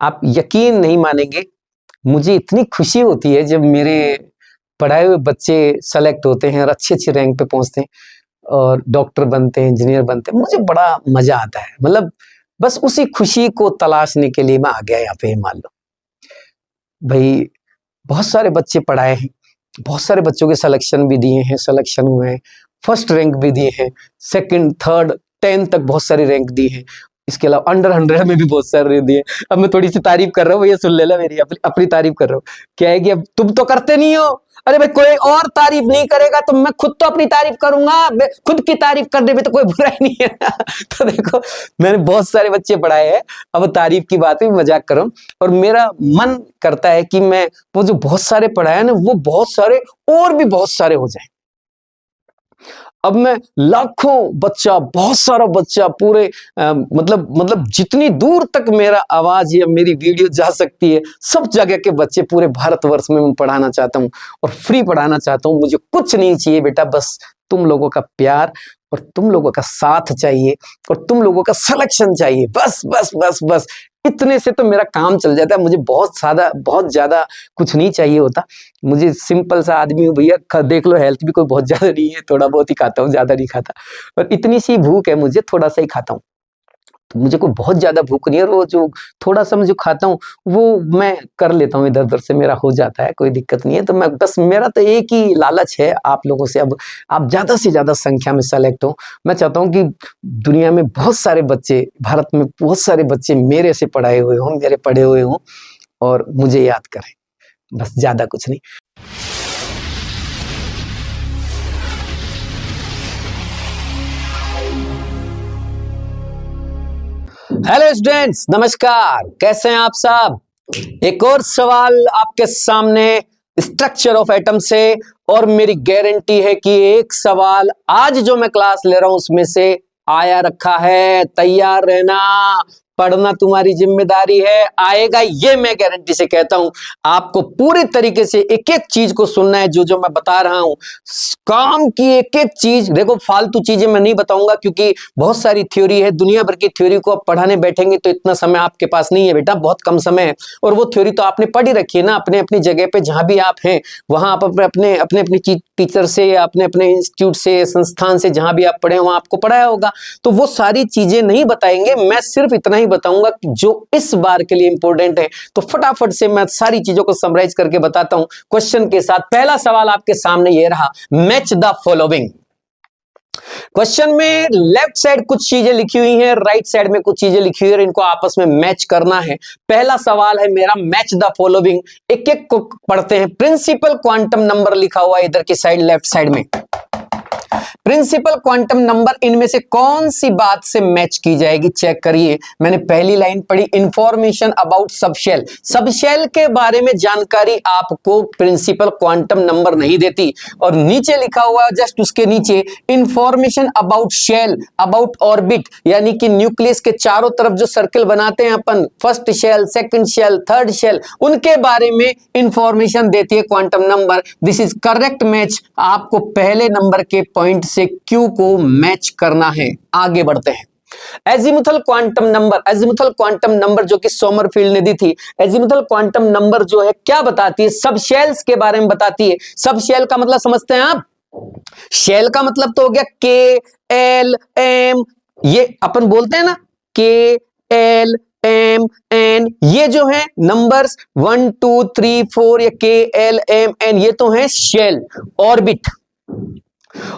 आप यकीन नहीं मानेंगे, मुझे इतनी खुशी होती है जब मेरे पढ़ाए हुए बच्चे सेलेक्ट होते हैं और अच्छी-अच्छी रैंक पे पहुँचते हैं और डॉक्टर बनते हैं, इंजीनियर बनते हैं, मुझे बड़ा मज़ा आता है। मतलब बस उसी खुशी को तलाशने के लिए मैं आ गया यहाँ पे, मान लो। भई बहुत सारे बच्चे पढ़ाए हैं, बहुत सारे बच्चों के सिलेक्शन भी दिए हैं, सिलेक्शन हुए हैं, फर्स्ट रैंक भी दिए हैं, सेकंड, थर्ड, 10 तक बहुत सारी रैंक दी है। इसके अलावा अंडर 100 में भी बहुत सारे दिए। अब मैं थोड़ी सी तारीफ कर रहा हूँ, भैया सुन लेना, मेरी अपनी तारीफ कर रहा हूँ। क्या है कि अब तुम तो करते नहीं हो, अरे भाई कोई और तारीफ नहीं करेगा तो मैं खुद तो अपनी तारीफ करूंगा, खुद की तारीफ करने में तो कोई बुराई नहीं है। तो देखो, मैंने बहुत सारे बच्चे पढ़ाए हैं, अब तारीफ की बात है, मजाक कर रहा हूं, और मेरा मन करता है कि मैं वो जो बहुत सारे पढ़ाए ना, वो बहुत सारे और भी बहुत सारे हो जाए। अब मैं लाखों बच्चा, बहुत सारा बच्चा, पूरे मतलब जितनी दूर तक मेरा आवाज या मेरी वीडियो जा सकती है, सब जगह के बच्चे पूरे भारतवर्ष में मैं पढ़ाना चाहता हूँ और फ्री पढ़ाना चाहता हूँ। मुझे कुछ नहीं चाहिए बेटा, बस तुम लोगों का प्यार और तुम लोगों का साथ चाहिए और तुम लोगों का सिलेक्शन चाहिए, बस बस बस बस। इतने से तो मेरा काम चल जाता है। मुझे बहुत ज्यादा कुछ नहीं चाहिए होता। मुझे सिंपल सा आदमी हूँ भैया, देख लो, हेल्थ भी कोई बहुत ज्यादा नहीं है, थोड़ा बहुत ही खाता हूँ, ज्यादा नहीं खाता, और इतनी सी भूख है मुझे, थोड़ा सा ही खाता हूँ। तो मुझे कोई बहुत ज्यादा भूख नहीं है, और वो जो थोड़ा सा मैं जो खाता हूँ वो मैं कर लेता हूँ, इधर उधर से मेरा हो जाता है, कोई दिक्कत नहीं है। तो मैं बस, मेरा तो एक ही लालच है आप लोगों से, अब आप ज्यादा से ज्यादा संख्या में सेलेक्ट हो। मैं चाहता हूँ कि दुनिया में बहुत सारे बच्चे, भारत में बहुत सारे बच्चे मेरे से पढ़ाए हुए हों, मेरे पढ़े हुए हों और मुझे याद करें, बस, ज्यादा कुछ नहीं। हेलो स्टूडेंट्स, नमस्कार, कैसे हैं आप सब। एक और सवाल आपके सामने स्ट्रक्चर ऑफ एटम से, और मेरी गारंटी है कि एक सवाल आज जो मैं क्लास ले रहा हूं उसमें से आया रखा है। तैयार रहना, पढ़ना तुम्हारी जिम्मेदारी है, आएगा, ये मैं गारंटी से कहता हूं। आपको पूरी तरीके से एक एक चीज को सुनना है, जो जो मैं बता रहा हूं, काम की एक एक चीज। देखो, फालतू चीजें मैं नहीं बताऊंगा, क्योंकि बहुत सारी थ्योरी है, दुनिया भर की थ्योरी को आप पढ़ाने बैठेंगे तो इतना समय आपके पास नहीं है बेटा, बहुत कम समय है। और वो थ्योरी तो आपने पढ़ी रखी है ना, अपने अपनी जगह पे, जहां भी आप हैं वहां आप अपने अपने टीचर से या अपने अपने इंस्टीट्यूट से, संस्थान से, जहां भी आप पढ़े वहां आपको पढ़ाया होगा। तो वो सारी चीजें नहीं बताएंगे, मैं सिर्फ इतना ही बताऊंगा कि जो इस बार के लिए इंपॉर्टेंट है। तो फटाफट से मैं सारी चीजों को समराइज करके बताता हूं क्वेश्चन के साथ। पहला सवाल आपके सामने ये रहा, मैच द फॉलोइंग। क्वेश्चन में लेफ्ट साइड कुछ चीजें लिखी हुई हैं, राइट साइड में कुछ चीजें लिखी हुई है, इनको आपस में मैच करना है। पहला सवाल है मेरा, मैच द फॉलोइंग। एक एक को पढ़ते हैं। प्रिंसिपल क्वांटम नंबर लिखा हुआ है इधर की साइड, लेफ्ट साइड में। प्रिंसिपल क्वांटम नंबर, इनमें से कौन सी बात से मैच की जाएगी, चेक करिए। मैंने पहली लाइन पढ़ी, इंफॉर्मेशन अबाउट सबशेल। सबशेल के बारे में जानकारी आपको प्रिंसिपल क्वांटम नंबर नहीं देती। और नीचे लिखा हुआ है जस्ट उसके नीचे, information about shell, about orbit, यानी कि न्यूक्लियस के चारों तरफ जो सर्कल बनाते हैं अपन, first shell, second shell, third shell, उनके बारे में इंफॉर्मेशन देती है quantum number. This is correct match. आपको पहले नंबर के पॉइंट से क्यू को मैच करना है। आगे बढ़ते हैं। Azimuthal quantum number, azimuthal quantum number जो कि सोमरफील्ड ने दी थी। एजीमुथल क्वांटम नंबर जो है क्या बताती है, सब शेल्स के बारे में बताती है। सब शेल का मतलब समझते हैं आप? शेल का मतलब तो हो गया के एल एम, ये अपन बोलते हैं ना, के एल एम एन, ये जो है नंबर्स 1 2 3 4, या के एल एम एन, ये तो है शेल, ऑर्बिट।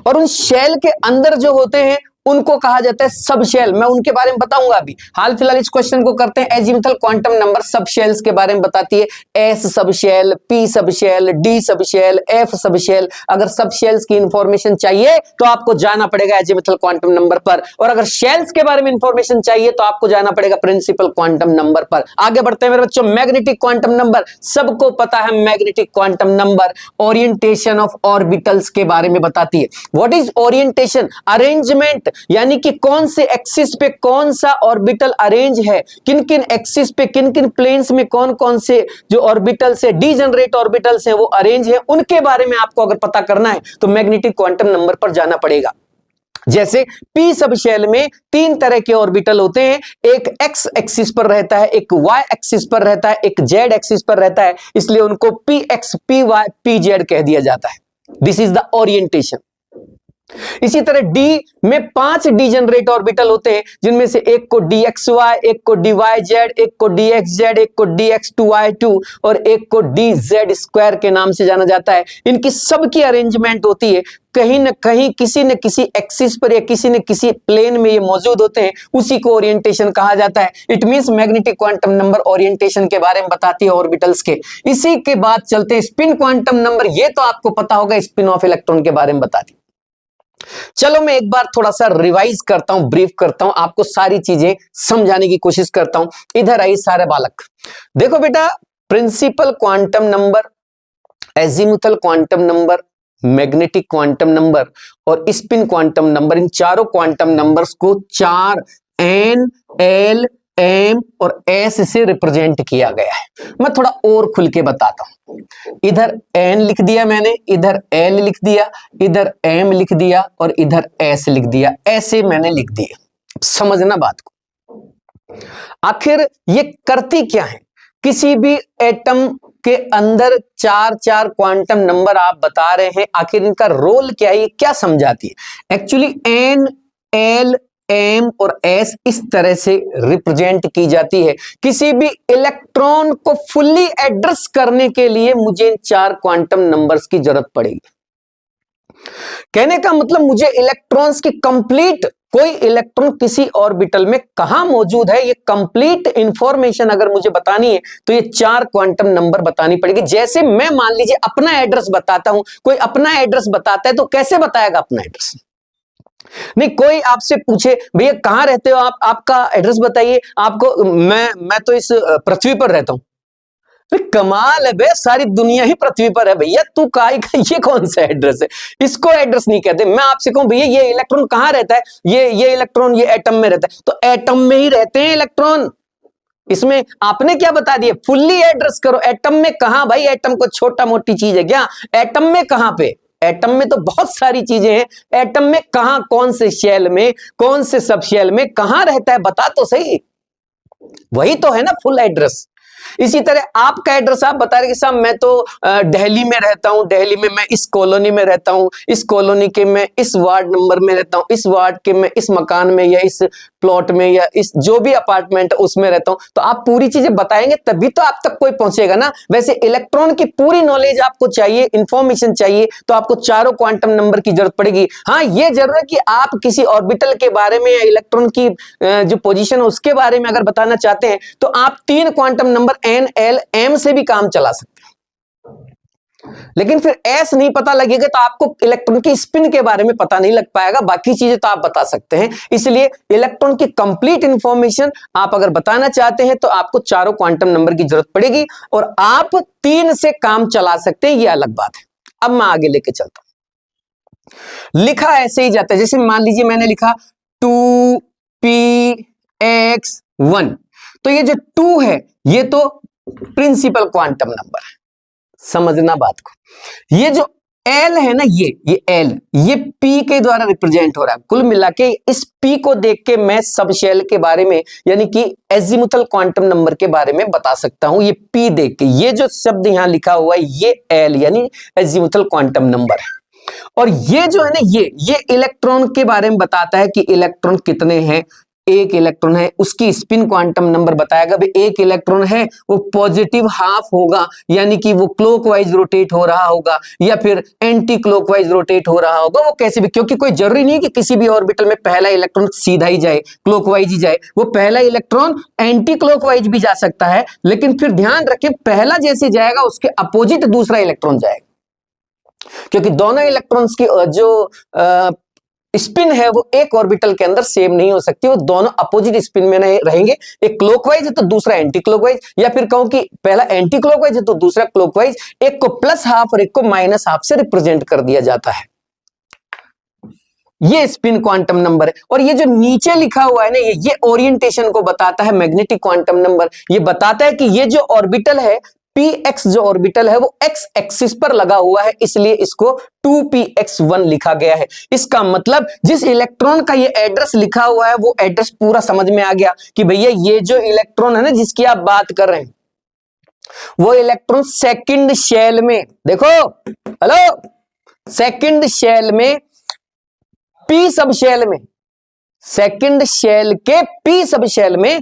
और उन शेल के अंदर जो होते हैं उनको कहा जाता है सब शेल। मैं उनके बारे में बताऊंगा अभी। हाल फिलहाल इस क्वेश्चन को करते हैं। Azimuthal quantum number sub shells के बारे में बताती है। S sub shell, P sub shell, D sub shell, F sub shell. अगर सब शेल्स की इंफॉर्मेशन चाहिए तो आपको जाना पड़ेगा एजीमुथल क्वांटम नंबर पर, और अगर शेल्स के बारे में इंफॉर्मेशन चाहिए तो आपको जाना पड़ेगा प्रिंसिपल क्वांटम नंबर पर। आगे बढ़ते हैं मेरे बच्चों। मैग्नेटिक क्वांटम नंबर, सबको पता है magnetic quantum number orientation of orbitals के बारे में बताती है। What is orientation? अरेंजमेंट, यानी कि कौन से एक्सिस पे कौन सा ऑर्बिटल अरेंज है, किन किन एक्सिस पे, किन किन प्लेन्स में कौन कौन से जो ऑर्बिटल्स है, डीजनरेट ऑर्बिटल्स है, वो अरेंज है, उनके बारे में आपको अगर पता करना है तो मैग्नेटिक क्वांटम नंबर पर जाना पड़ेगा। जैसे p सब शेल में 3 तरह के ऑर्बिटल होते हैं, एक x एक्सिस पर रहता है, एक y एक्सिस पर रहता है, एक z एक्सिस पर रहता है, इसलिए उनको px, py, pz कह दिया जाता है। This is the orientation. इसी तरह d में 5 डीजेनरेट ऑर्बिटल होते हैं, जिनमें से एक को dxy, एक को dyz, एक को dxz, एक को dx2y2 और एक को dz स्क्वायर के नाम से जाना जाता है। इनकी सबकी अरेंजमेंट होती है कहीं न कहीं किसी न किसी एक्सिस पर या किसी न किसी प्लेन में ये मौजूद होते हैं, उसी को ओरिएंटेशन कहा जाता है। It means magnetic quantum number orientation के बारे में बताती है ऑर्बिटल्स के। इसी के बाद चलते हैं स्पिन क्वांटम नंबर। ये तो आपको पता होगा, स्पिन ऑफ इलेक्ट्रॉन के बारे में बताती। चलो मैं एक बार थोड़ा सा रिवाइज करता हूं, ब्रीफ करता हूं, आपको सारी चीजें समझाने की कोशिश करता हूं। इधर आई सारे बालक, देखो बेटा, principal quantum number, azimuthal quantum number, magnetic quantum number और स्पिन क्वांटम नंबर, इन चारों क्वांटम नंबर्स को 4 N, L, M और S से रिप्रेजेंट किया गया है। मैं थोड़ा और खुल के बताता हूं। इधर N लिख दिया मैंने, इधर L लिख दिया, इधर M लिख दिया और इधर S लिख दिया, ऐसे मैंने लिख दिया। समझना बात को। आखिर ये करती क्या है? किसी भी एटम के अंदर 4 क्वांटम नंबर आप बता रहे हैं, आखिर इनका रोल क्या है, ये क्या समझाती है? एक्चुअली N, L, M और S इस तरह से रिप्रेजेंट की जाती है। किसी भी इलेक्ट्रॉन को फुल्ली एड्रेस करने के लिए मुझे इन 4 क्वांटम नंबर्स की जरूरत पड़ेगी। कहने का मतलब मुझे इलेक्ट्रॉन्स की कंप्लीट, कोई इलेक्ट्रॉन किसी ऑर्बिटल में कहां मौजूद है, ये कंप्लीट इंफॉर्मेशन अगर मुझे बतानी है तो ये 4 क्वांटम नंबर बतानी पड़ेगी। जैसे मैं मान लीजिए अपना एड्रेस बताता हूं, कोई अपना एड्रेस बताता है तो कैसे बताएगा अपना एड्रेस? नहीं, कोई आपसे पूछे भैया कहां रहते हो आप, आपका एड्रेस बताइए। आपको मैं तो इस पृथ्वी पर रहता हूं। कमाल है बे, सारी दुनिया ही पृथ्वी पर है भैया, तू काय का, ये कौन सा एड्रेस है? इसको एड्रेस नहीं कहते। मैं आपसे कहूं भैया ये इलेक्ट्रॉन कहां रहता है, ये इलेक्ट्रॉन ये एटम में रहता है, तो एटम में ही रहते हैं इलेक्ट्रॉन। इसमें आपने क्या बता दिया, फुल्ली एड्रेस करो। एटम में कहां भाई? एटम को छोटा मोटी चीज है क्या? एटम में कहां पे? एटम में तो बहुत सारी चीजें हैं। एटम में कहां, कौन से शेल में, कौन से सब शेल में कहां रहता है, बता तो सही। वही तो है ना फुल एड्रेस। इसी तरह आपका एड्रेस आप बता रहे कि साहब मैं तो दिल्ली में रहता हूं, दिल्ली में मैं इस कॉलोनी में रहता हूं, इस कॉलोनी के मैं इस वार्ड नंबर में रहता हूं, इस वार्ड के मैं इस मकान में या इस प्लॉट में या इस जो भी अपार्टमेंट उसमें रहता हूं, तो आप पूरी चीजें बताएंगे तभी तो आप तक कोई पहुंचेगा ना। वैसे इलेक्ट्रॉन की पूरी नॉलेज आपको चाहिए, इंफॉर्मेशन चाहिए, तो आपको 4 क्वांटम नंबर की जरूरत पड़ेगी। हाँ, ये जरूर है कि आप किसी ऑर्बिटल के बारे में या इलेक्ट्रॉन की जो पोजीशन है उसके बारे में अगर बताना चाहते हैं तो आप 3 quantum number N, L, M से भी काम चला सकते हैं। लेकिन फिर S नहीं पता लगेगा तो आपको इलेक्ट्रॉन की स्पिन के बारे में पता नहीं लग पाएगा, बाकी चीजें तो आप बता सकते हैं। इसलिए इलेक्ट्रॉन की कंप्लीट इंफॉर्मेशन आप अगर बताना चाहते हैं तो आपको 4 क्वांटम नंबर की जरूरत पड़ेगी और आप 3 से काम चला सकते हैं, ये अलग बात है। अब मैं आगे लेके चलता हूं। लिखा ऐसे ही जाता है, जैसे मान लीजिए मैंने लिखा 2px1, तो ये जो 2 है ये तो प्रिंसिपल क्वांटम नंबर है, समझना बात को। ये जो L है ना, ये L, ये P के द्वारा रिप्रेजेंट हो रहा है। कुल मिला के इस P को देख के मैं सब शेल के बारे में यानी कि एजीमुथल क्वांटम नंबर के बारे में बता सकता हूं। ये P देख के, ये जो शब्द यहां लिखा हुआ है ये L यानी एजीमुथल क्वांटम नंबर है। और ये जो है ना, ये इलेक्ट्रॉन के बारे में बताता है कि इलेक्ट्रॉन कितने हैं। एक इलेक्ट्रॉन है, उसकी स्पिन क्वांटम नंबर बताएगा। भाई एक इलेक्ट्रॉन है वो पॉजिटिव हाफ होगा, यानी कि वो क्लॉकवाइज रोटेट हो रहा होगा या फिर एंटी क्लॉकवाइज रोटेट हो रहा होगा। वो कैसे भी, क्योंकि कोई जरूरी नहीं कि किसी भी ऑर्बिटल में पहला इलेक्ट्रॉन सीधा ही जाए, क्लॉकवाइज ही जाए। वो पहला इलेक्ट्रॉन एंटी क्लॉकवाइज भी जा सकता है, लेकिन फिर ध्यान रखें पहला जैसे जाएगा उसके अपोजिट दूसरा इलेक्ट्रॉन जाएगा, क्योंकि दोनों इलेक्ट्रॉन्स की जो स्पिन है वो एक ऑर्बिटल के अंदर सेम नहीं हो सकती, वो दोनों अपोजिट स्पिन में रहेंगे। एक क्लॉकवाइज है तो दूसरा एंटी क्लॉकवाइज, या फिर कहूं कि पहला एंटी क्लॉकवाइज है तो दूसरा क्लॉकवाइज। एक को प्लस हाफ और एक को माइनस हाफ से रिप्रेजेंट कर दिया जाता है। ये स्पिन क्वांटम नंबर है। और ये जो नीचे लिखा हुआ है ना, ये ओरिएंटेशन को बताता है। मैग्नेटिक क्वांटम नंबर ये बताता है कि ये जो ऑर्बिटल है px जो ऑर्बिटल है वो x एक्सिस पर लगा हुआ है, इसलिए इसको 2px1 लिखा गया है। इसका मतलब जिस इलेक्ट्रॉन का ये एड्रेस लिखा हुआ है वो एड्रेस पूरा समझ में आ गया कि भैया ये जो इलेक्ट्रॉन है ना जिसकी आप बात कर रहे हैं वो इलेक्ट्रॉन सेकंड शेल में, देखो हेलो, सेकंड शेल में p सब शेल में, सेकंड शेल के p सब शेल में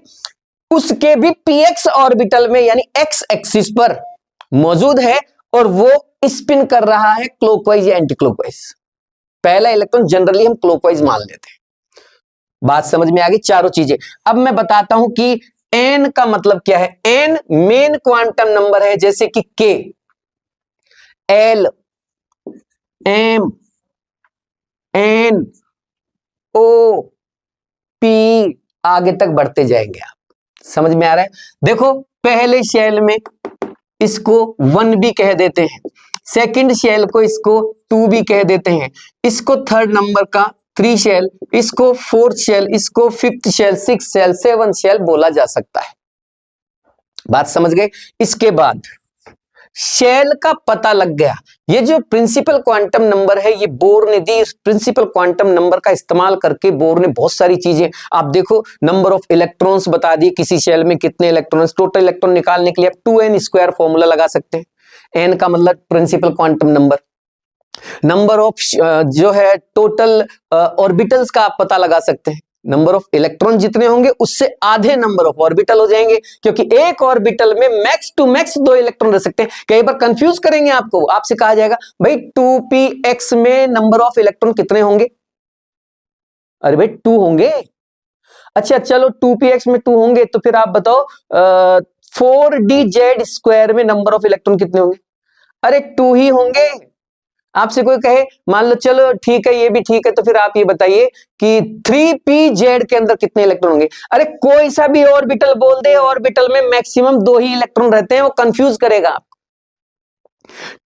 उसके भी px ऑर्बिटल में यानी x एक्सिस पर मौजूद है और वो स्पिन कर रहा है क्लॉकवाइज या एंटी क्लॉकवाइज। पहला इलेक्ट्रॉन जनरली हम क्लॉकवाइज मान लेते हैं। बात समझ में आ गई चारों चीजें। अब मैं बताता हूं कि n का मतलब क्या है। n मेन क्वांटम नंबर है, जैसे कि k, l, m, n, o, p, आगे तक बढ़ते जाएंगे आप। समझ में आ रहा है? देखो पहले शेल में इसको 1 भी कह देते हैं, सेकंड शेल को इसको 2 भी कह देते हैं, इसको थर्ड नंबर का 3 शेल, इसको 4th शेल, इसको 5th shell, 6th shell, 7th shell बोला जा सकता है। बात समझ गए? इसके बाद शेल का पता लग गया। ये जो प्रिंसिपल क्वांटम नंबर है ये बोर ने दी। इस प्रिंसिपल क्वांटम नंबर का इस्तेमाल करके बोर ने बहुत सारी चीजें, आप देखो नंबर ऑफ इलेक्ट्रॉन्स बता दिए, किसी शेल में कितने इलेक्ट्रॉन्स, टोटल इलेक्ट्रॉन निकालने के लिए आप 2n² फॉर्मूला लगा सकते हैं। n का मतलब principal quantum number, number of जो है टोटल ऑर्बिटल्स का आप पता लगा सकते हैं। नंबर ऑफ इलेक्ट्रॉन जितने होंगे उससे आधे नंबर ऑफ ऑर्बिटल हो जाएंगे, क्योंकि एक ऑर्बिटल में मैक्स टू मैक्स 2 इलेक्ट्रॉन रह सकते हैं। कई बार कंफ्यूज करेंगे आपको, आपसे कहा जाएगा भाई 2px में नंबर ऑफ इलेक्ट्रॉन कितने होंगे? अरे भाई 2 होंगे। अच्छा चलो 2px में 2 होंगे तो फिर आप बताओ 4dz² में नंबर ऑफ इलेक्ट्रॉन कितने होंगे? अरे 2 ही होंगे। आपसे कोई कहे मान लो चलो ठीक है ये भी ठीक है, तो फिर आप ये बताइए कि 3pz के अंदर कितने इलेक्ट्रॉन होंगे? अरे कोई सा भी ऑर्बिटल बोल दे, ऑर्बिटल में मैक्सिमम 2 ही इलेक्ट्रॉन रहते हैं, वो कंफ्यूज करेगा आपको।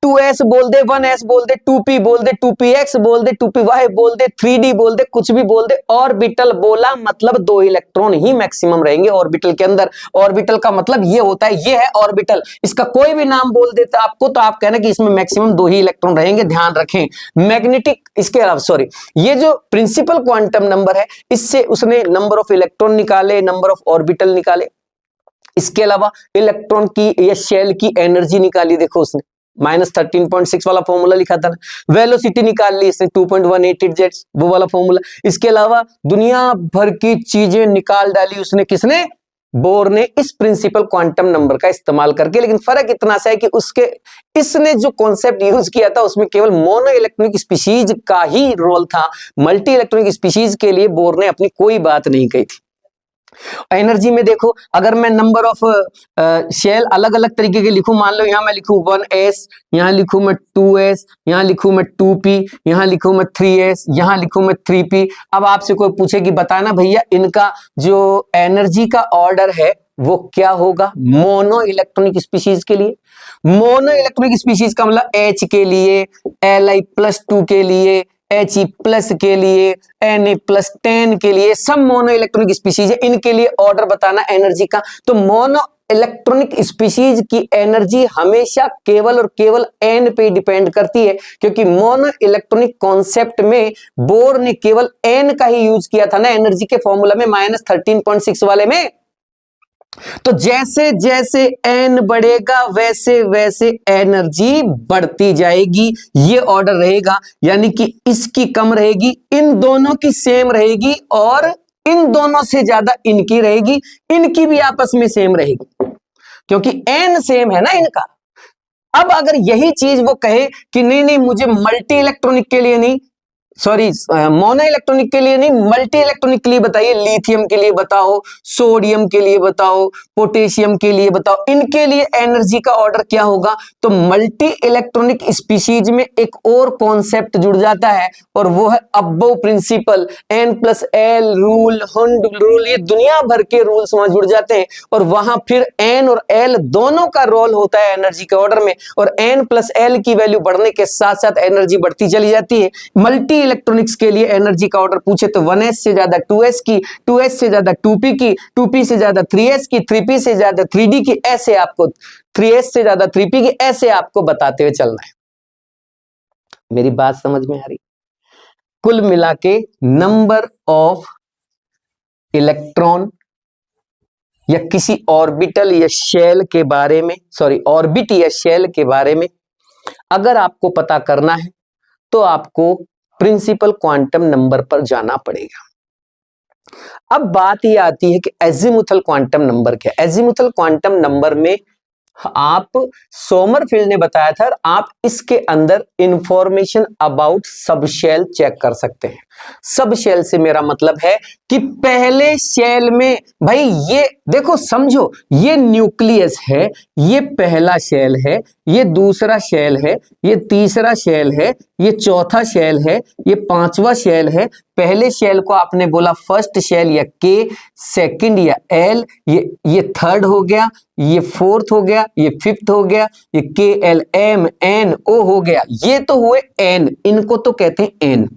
2s बोल दे, 1s बोल दे, 2p बोल दे, 2px बोल दे, 2py बोल दे, 3d बोल दे, कुछ भी बोल दे, ऑर्बिटल बोला मतलब 2 इलेक्ट्रॉन ही मैक्सिमम रहेंगे ऑर्बिटल के अंदर। ऑर्बिटल का मतलब ये होता है, ये है ऑर्बिटल। इसका कोई भी नाम बोल देता आपको तो आप कहना कि इसमें मैक्सिमम 2 ही इलेक्ट्रॉन रहेंगे, ध्यान रखें। मैग्नेटिक, इसके अलावा सॉरी, ये जो प्रिंसिपल क्वांटम नंबर है इससे उसने नंबर ऑफ इलेक्ट्रॉन निकाले, नंबर ऑफ ऑर्बिटल निकाले, इसके अलावा इलेक्ट्रॉन की या शेल की एनर्जी निकाली। देखो उसने -13.6 वाला फॉर्मूला लिखा था ना, वेलोसिटी निकाल ली इसने 2.188 जेट्स, वो वाला फॉर्मूला। इसके अलावा दुनिया भर की चीजें निकाल डाली उसने, किसने? बोर ने, इस प्रिंसिपल क्वांटम नंबर का इस्तेमाल करके। लेकिन फर्क इतना सा है कि उसके इसने जो कॉन्सेप्ट यूज किया था उसमें केवल मोनो इलेक्ट्रॉनिक स्पीशीज का ही रोल था, मल्टी इलेक्ट्रॉनिक स्पीशीज के लिए बोर ने अपनी कोई बात नहीं कही थी। एनर्जी में देखो, अगर मैं नंबर ऑफ शेल अलग अलग तरीके के लिखूं, मान लो यहां मैं लिखूं 1s, यहां लिखूं मैं 2s, यहां लिखूं मैं 2p, यहां लिखूं मैं 3s, यहां लिखूं मैं 3p। अब आपसे कोई पूछे कि बताना भैया इनका जो एनर्जी का ऑर्डर है वो क्या होगा मोनो इलेक्ट्रॉनिक स्पीशीज के लिए? मोनो इलेक्ट्रॉनिक स्पीशीज का मतलब H के लिए, Li+2 के लिए, He+ के लिए, Na+10 के लिए, सब मोनो इलेक्ट्रॉनिक स्पीशीज है। इनके लिए ऑर्डर बताना एनर्जी का। तो मोनो इलेक्ट्रॉनिक स्पीशीज की एनर्जी हमेशा केवल और केवल n पे डिपेंड करती है, क्योंकि मोनो इलेक्ट्रॉनिक कॉन्सेप्ट में बोर ने केवल n का ही यूज किया था ना एनर्जी के फॉर्मूला में, -13.6 वाले में। तो जैसे जैसे n बढ़ेगा वैसे वैसे एनर्जी बढ़ती जाएगी, ये ऑर्डर रहेगा। यानी कि इसकी कम रहेगी, इन दोनों की सेम रहेगी, और इन दोनों से ज्यादा इनकी रहेगी, इनकी भी आपस में सेम रहेगी, क्योंकि n सेम है ना इनका। अब अगर यही चीज वो कहे कि नहीं नहीं मुझे मल्टी इलेक्ट्रॉनिक के लिए नहीं, सॉरी मोनो इलेक्ट्रॉनिक के लिए नहीं, मल्टी इलेक्ट्रॉनिक के लिए बताइए, लिथियम के लिए बताओ, सोडियम के लिए बताओ, पोटेशियम के लिए बताओ, इनके लिए एनर्जी का ऑर्डर क्या होगा? तो मल्टी इलेक्ट्रॉनिक स्पीशीज में एक और कॉन्सेप्ट जुड़ जाता है, और वो है अब्बो प्रिंसिपल, N+L रूल, हंड रूल, ये दुनिया भर के रूल्स वहां जुड़ जाते हैं, और वहां फिर N और L दोनों का रोल होता है एनर्जी के ऑर्डर में, और N+L की वैल्यू बढ़ने के साथ साथ एनर्जी बढ़ती चली जाती है। मल्टी इलेक्ट्रॉनिक्स के लिए एनर्जी का ऑर्डर पूछे तो 1s से ज्यादा 2s की, 2s से ज्यादा 2p की, 2p से ज्यादा 3s की, 3p से ज्यादा 3d की, ऐसे आपको 3s से ज्यादा 3p की, ऐसे आपको बताते हुए चलना है। मेरी बात समझ में आ रही? कुल मिला के नंबर ऑफ इलेक्ट्रॉन या किसी ऑर्बिटल या शेल के बारे में, सॉरी ऑर्बिट या शेल के बारे में अगर आपको पता करना है तो आपको प्रिंसिपल क्वांटम नंबर पर जाना पड़ेगा। अब बात यह आती है कि एजीमुथल क्वांटम नंबर क्या है। एजीमुथल क्वांटम नंबर में आप सोमरफील्ड ने बताया था, आप इसके अंदर इंफॉर्मेशन अबाउट सबशेल चेक कर सकते हैं। सबशेल से मेरा मतलब है कि पहले शेल में, भाई ये देखो समझो, ये न्यूक्लियस है, ये पहला शेल है, ये दूसरा शेल है, ये तीसरा शेल है, ये चौथा शेल है, ये पांचवा शेल है। पहले शेल को आपने बोला फर्स्ट शेल या के, सेकंड या एल, ये थर्ड हो गया, ये फोर्थ हो गया, ये फिफ्थ हो गया, ये के एल एम एन ओ हो गया, ये तो हुए एन, इनको तो कहते हैं एन,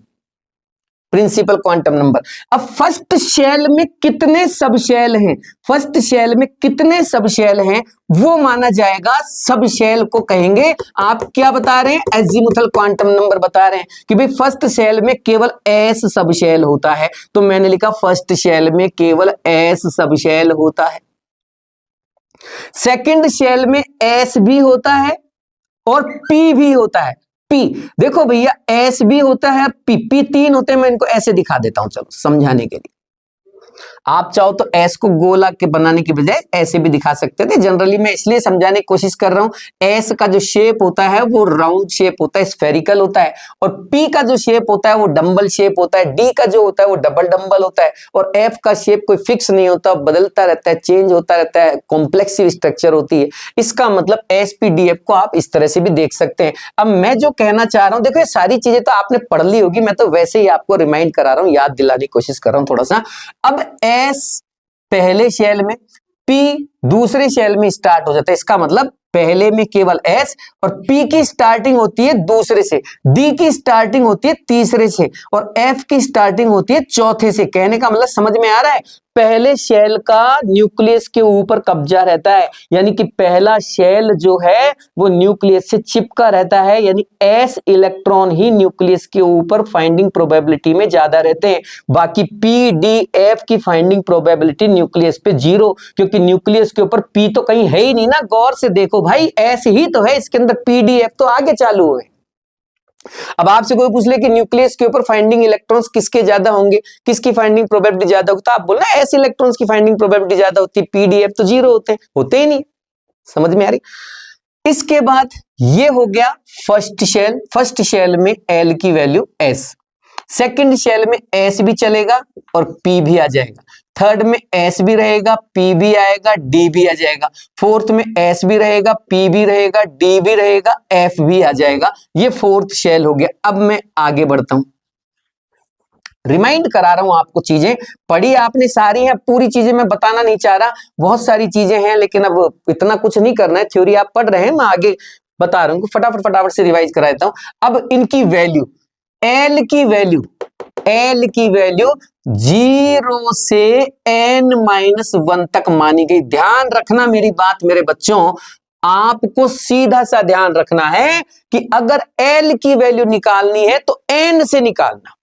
प्रिंसिपल क्वांटम नंबर। अब फर्स्ट शेल में कितने सब शेल हैं, फर्स्ट शेल में कितने सब शेल हैं वो माना जाएगा, सब शेल को कहेंगे। आप क्या बता रहे हैं, एजीमुथल क्वांटम नंबर बता रहे हैं कि भाई फर्स्ट शेल में केवल एस सब शेल होता है, तो मैंने लिखा फर्स्ट शेल में केवल एस सब शेल होता है। सेकंड शेल में एस भी होता है और पी भी होता है। पी देखो भैया, एस भी होता है, पी तीन होते हैं। मैं इनको ऐसे दिखा देता हूं, चलो समझाने के लिए। आप चाहो तो एस को गोला के बनाने की बजाय ऐसे भी दिखा सकते थे। जनरली मैं इसलिए समझाने की कोशिश कर रहा हूं, एस का जो शेप होता है वो राउंड शेप होता है, स्फेरिकल होता है, और पी का जो शेप होता है वो डंबल शेप होता है, डी का जो होता है वो डबल डंबल होता है, और एफ का शेप कोई फिक्स नहीं होता, बदलता रहता है, चेंज होता रहता है, कॉम्प्लेक्सिव स्ट्रक्चर होती है। इसका मतलब एसपीडीएफ को आप इस तरह से भी देख सकते हैं। अब मैं जो कहना चाह रहा हूं, देखो ये सारी चीजें तो आपने पढ़ ली होगी, मैं तो वैसे ही आपको रिमाइंड करा रहा हूं, याद दिलाने की कोशिश कर रहा हूं थोड़ा सा। अब एस पहले शेल में, पी दूसरे शेल में स्टार्ट हो जाता है, इसका मतलब पहले में केवल एस, और पी की स्टार्टिंग होती है दूसरे से, डी की स्टार्टिंग होती है तीसरे से, और एफ की स्टार्टिंग होती है चौथे से। कहने का मतलब समझ में आ रहा है, पहले शेल का न्यूक्लियस के ऊपर कब्जा रहता है, यानी कि पहला शेल जो है वो न्यूक्लियस से चिपका रहता है, यानी एस इलेक्ट्रॉन ही न्यूक्लियस के ऊपर फाइंडिंग प्रोबेबिलिटी में ज्यादा रहते हैं। बाकी पी डी एफ की फाइंडिंग प्रोबेबिलिटी न्यूक्लियस पे जीरो, क्योंकि न्यूक्लियस के ऊपर पी तो कहीं है ही नहीं ना। गौर से देखो भाई, एस ही तो है, इसके अंदर पी डी एफ तो आगे चालू हुए। अब आपसे कोई पूछ ले कि न्यूक्लियस के ऊपर फाइंडिंग इलेक्ट्रॉन्स किसके ज्यादा होंगे, किसकी फाइंडिंग प्रोबेबिलिटी ज्यादा होती है, आप बोलना एस इलेक्ट्रॉन्स की फाइंडिंग प्रोबेबिलिटी ज्यादा होती है, पीडीएफ तो जीरो होते ही नहीं। समझ में आ रही? इसके बाद ये हो गया फर्स्ट शेल। फर्स्ट शेल में एल की वैल्यू एस, सेकंड शेल में एस भी चलेगा और पी भी आ जाएगा, थर्ड में एस भी रहेगा, पी भी आएगा, डी भी आ जाएगा, फोर्थ में एस भी रहेगा, पी भी रहेगा, डी भी रहेगा, एफ भी आ जाएगा। ये फोर्थ शेल हो गया। अब मैं आगे बढ़ता हूं, रिमाइंड करा रहा हूं आपको, चीजें पढ़ी आपने सारी हैं, पूरी चीजें मैं बताना नहीं चाह रहा, बहुत सारी चीजें हैं, लेकिन अब इतना कुछ नहीं करना है, थ्योरी आप पढ़ रहे हैं, मैं आगे बता रहा हूं, फटाफट से रिवाइज करा देता हूं। अब इनकी वैल्यू, एल की वैल्यू 0 से n-1 तक मानी गई। ध्यान रखना मेरी बात मेरे बच्चों, आपको सीधा सा ध्यान रखना है कि अगर L की वैल्यू निकालनी है तो N से निकालना,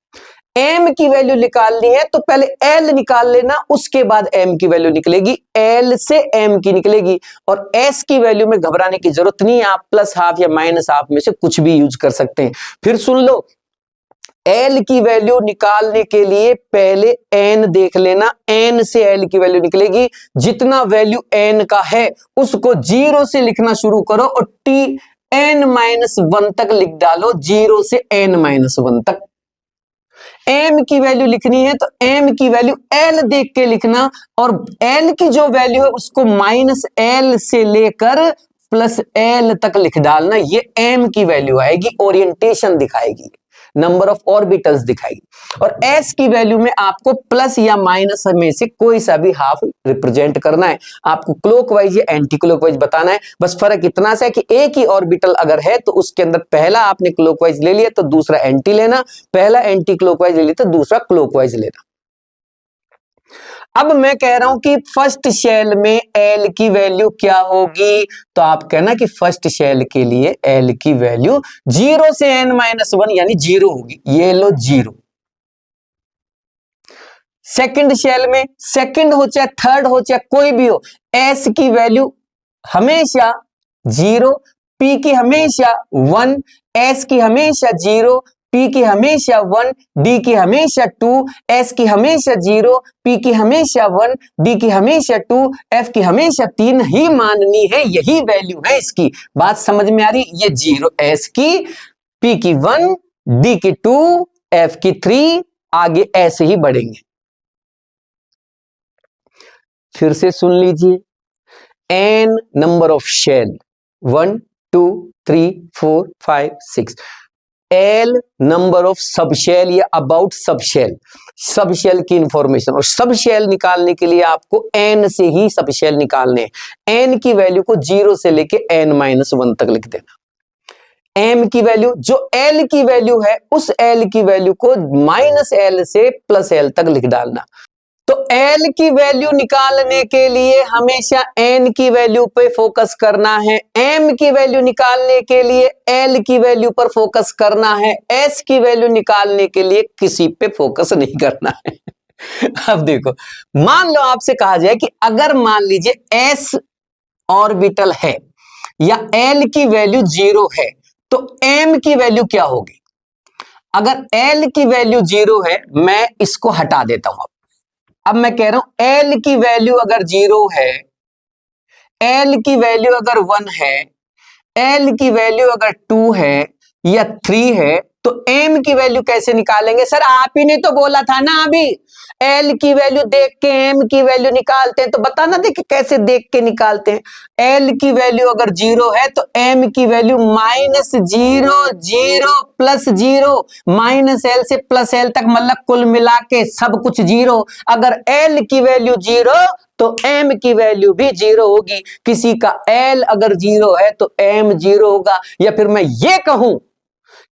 M की वैल्यू निकालनी है तो पहले L निकाल लेना, उसके बाद M की वैल्यू निकलेगी, L से M की निकलेगी। और S की वैल्यू में घबराने की जरूरत नहीं है, आप प्लस हाफ या माइनस हाफ में से कुछ भी यूज कर सकते हैं। फिर सुन लो, L की वैल्यू निकालने के लिए पहले N देख लेना, N से L की वैल्यू निकलेगी, जितना वैल्यू N का है उसको 0 से लिखना शुरू करो और T n-1 तक लिख डालो, 0 से n-1 तक। M की वैल्यू लिखनी है तो M की वैल्यू L देख के लिखना, और L की जो वैल्यू है उसको -L से लेकर +L तक लिख डालना, ये M की वैल्यू आएगी, ओरिएंटेशन दिखाएगी। नंबर ऑफ ऑर्बिटल्स दिखाएगी, और s की वैल्यू में आपको प्लस या माइनस में से कोई सा भी हाफ रिप्रेजेंट करना है। आपको क्लॉकवाइज या एंटी क्लॉकवाइज बताना है। बस फर्क इतना सा है कि एक ही ऑर्बिटल अगर है तो उसके अंदर पहला आपने क्लॉकवाइज ले लिया तो दूसरा एंटी लेना, पहला एंटी क्लॉकवाइज ले लिया तो दूसरा क्लॉकवाइज लेना। अब मैं कह रहा हूं कि फर्स्ट शेल में L की वैल्यू क्या होगी, तो आप कहना कि फर्स्ट शेल के लिए L की वैल्यू 0 से n-1 यानी 0 होगी, ये लो 0। सेकंड शेल में, सेकंड हो चाहे थर्ड हो चाहे कोई भी हो, S की वैल्यू हमेशा 0, P की हमेशा 1, S की हमेशा 0, P की हमेशा 1, D की हमेशा 2, S की हमेशा 0, P की हमेशा 1, D की हमेशा 2, F की हमेशा 3 ही माननी है, यही वैल्यू है इसकी। बात समझ में आ रही? ये 0 S की, P की 1, D की 2, F की 3, आगे ऐसे ही बढ़ेंगे। फिर से सुन लीजिए, n number of shell 1 2 3 4 5 6, L number of subshell या अबाउट सबशेल, सबशेल की इंफॉर्मेशन, और सबशेल निकालने के लिए आपको n से ही सबशेल निकालने हैं। n की वैल्यू को 0 से लेके n-1 तक लिख देना। m की वैल्यू, जो L की वैल्यू है उस L की वैल्यू को -L से +L तक लिख डालना। तो L की वैल्यू निकालने के लिए हमेशा n की वैल्यू पे फोकस करना है, m की वैल्यू निकालने के लिए L की वैल्यू पर फोकस करना है, s की वैल्यू निकालने के लिए किसी पे फोकस नहीं करना है। अब देखो, मान लो आपसे कहा जाए कि अगर मान लीजिए s ऑर्बिटल है या L की वैल्यू 0 है तो m की वैल्यू क्या होगी। अगर L की वैल्यू 0 है, मैं इसको हटा देता हूं। अब मैं कह रहा हूं L की वैल्यू अगर 0 है, L की वैल्यू अगर 1 है, L की वैल्यू अगर 2 है या 3 है, तो M की वैल्यू कैसे निकालेंगे? सर आप ही ने तो बोला था ना अभी, L की वैल्यू देख के M की वैल्यू निकालते हैं, तो बताना दे कि कैसे देख के निकालते हैं। L की वैल्यू अगर 0 है तो M की वैल्यू -0 0 +0 -L से +L तक, मतलब कुल मिला के सब कुछ 0। अगर L की वैल्यू 0 तो M की वैल्यू भी 0 होगी। किसी का L अगर 0 है तो M 0 होगा। या फिर मैं ये कहूं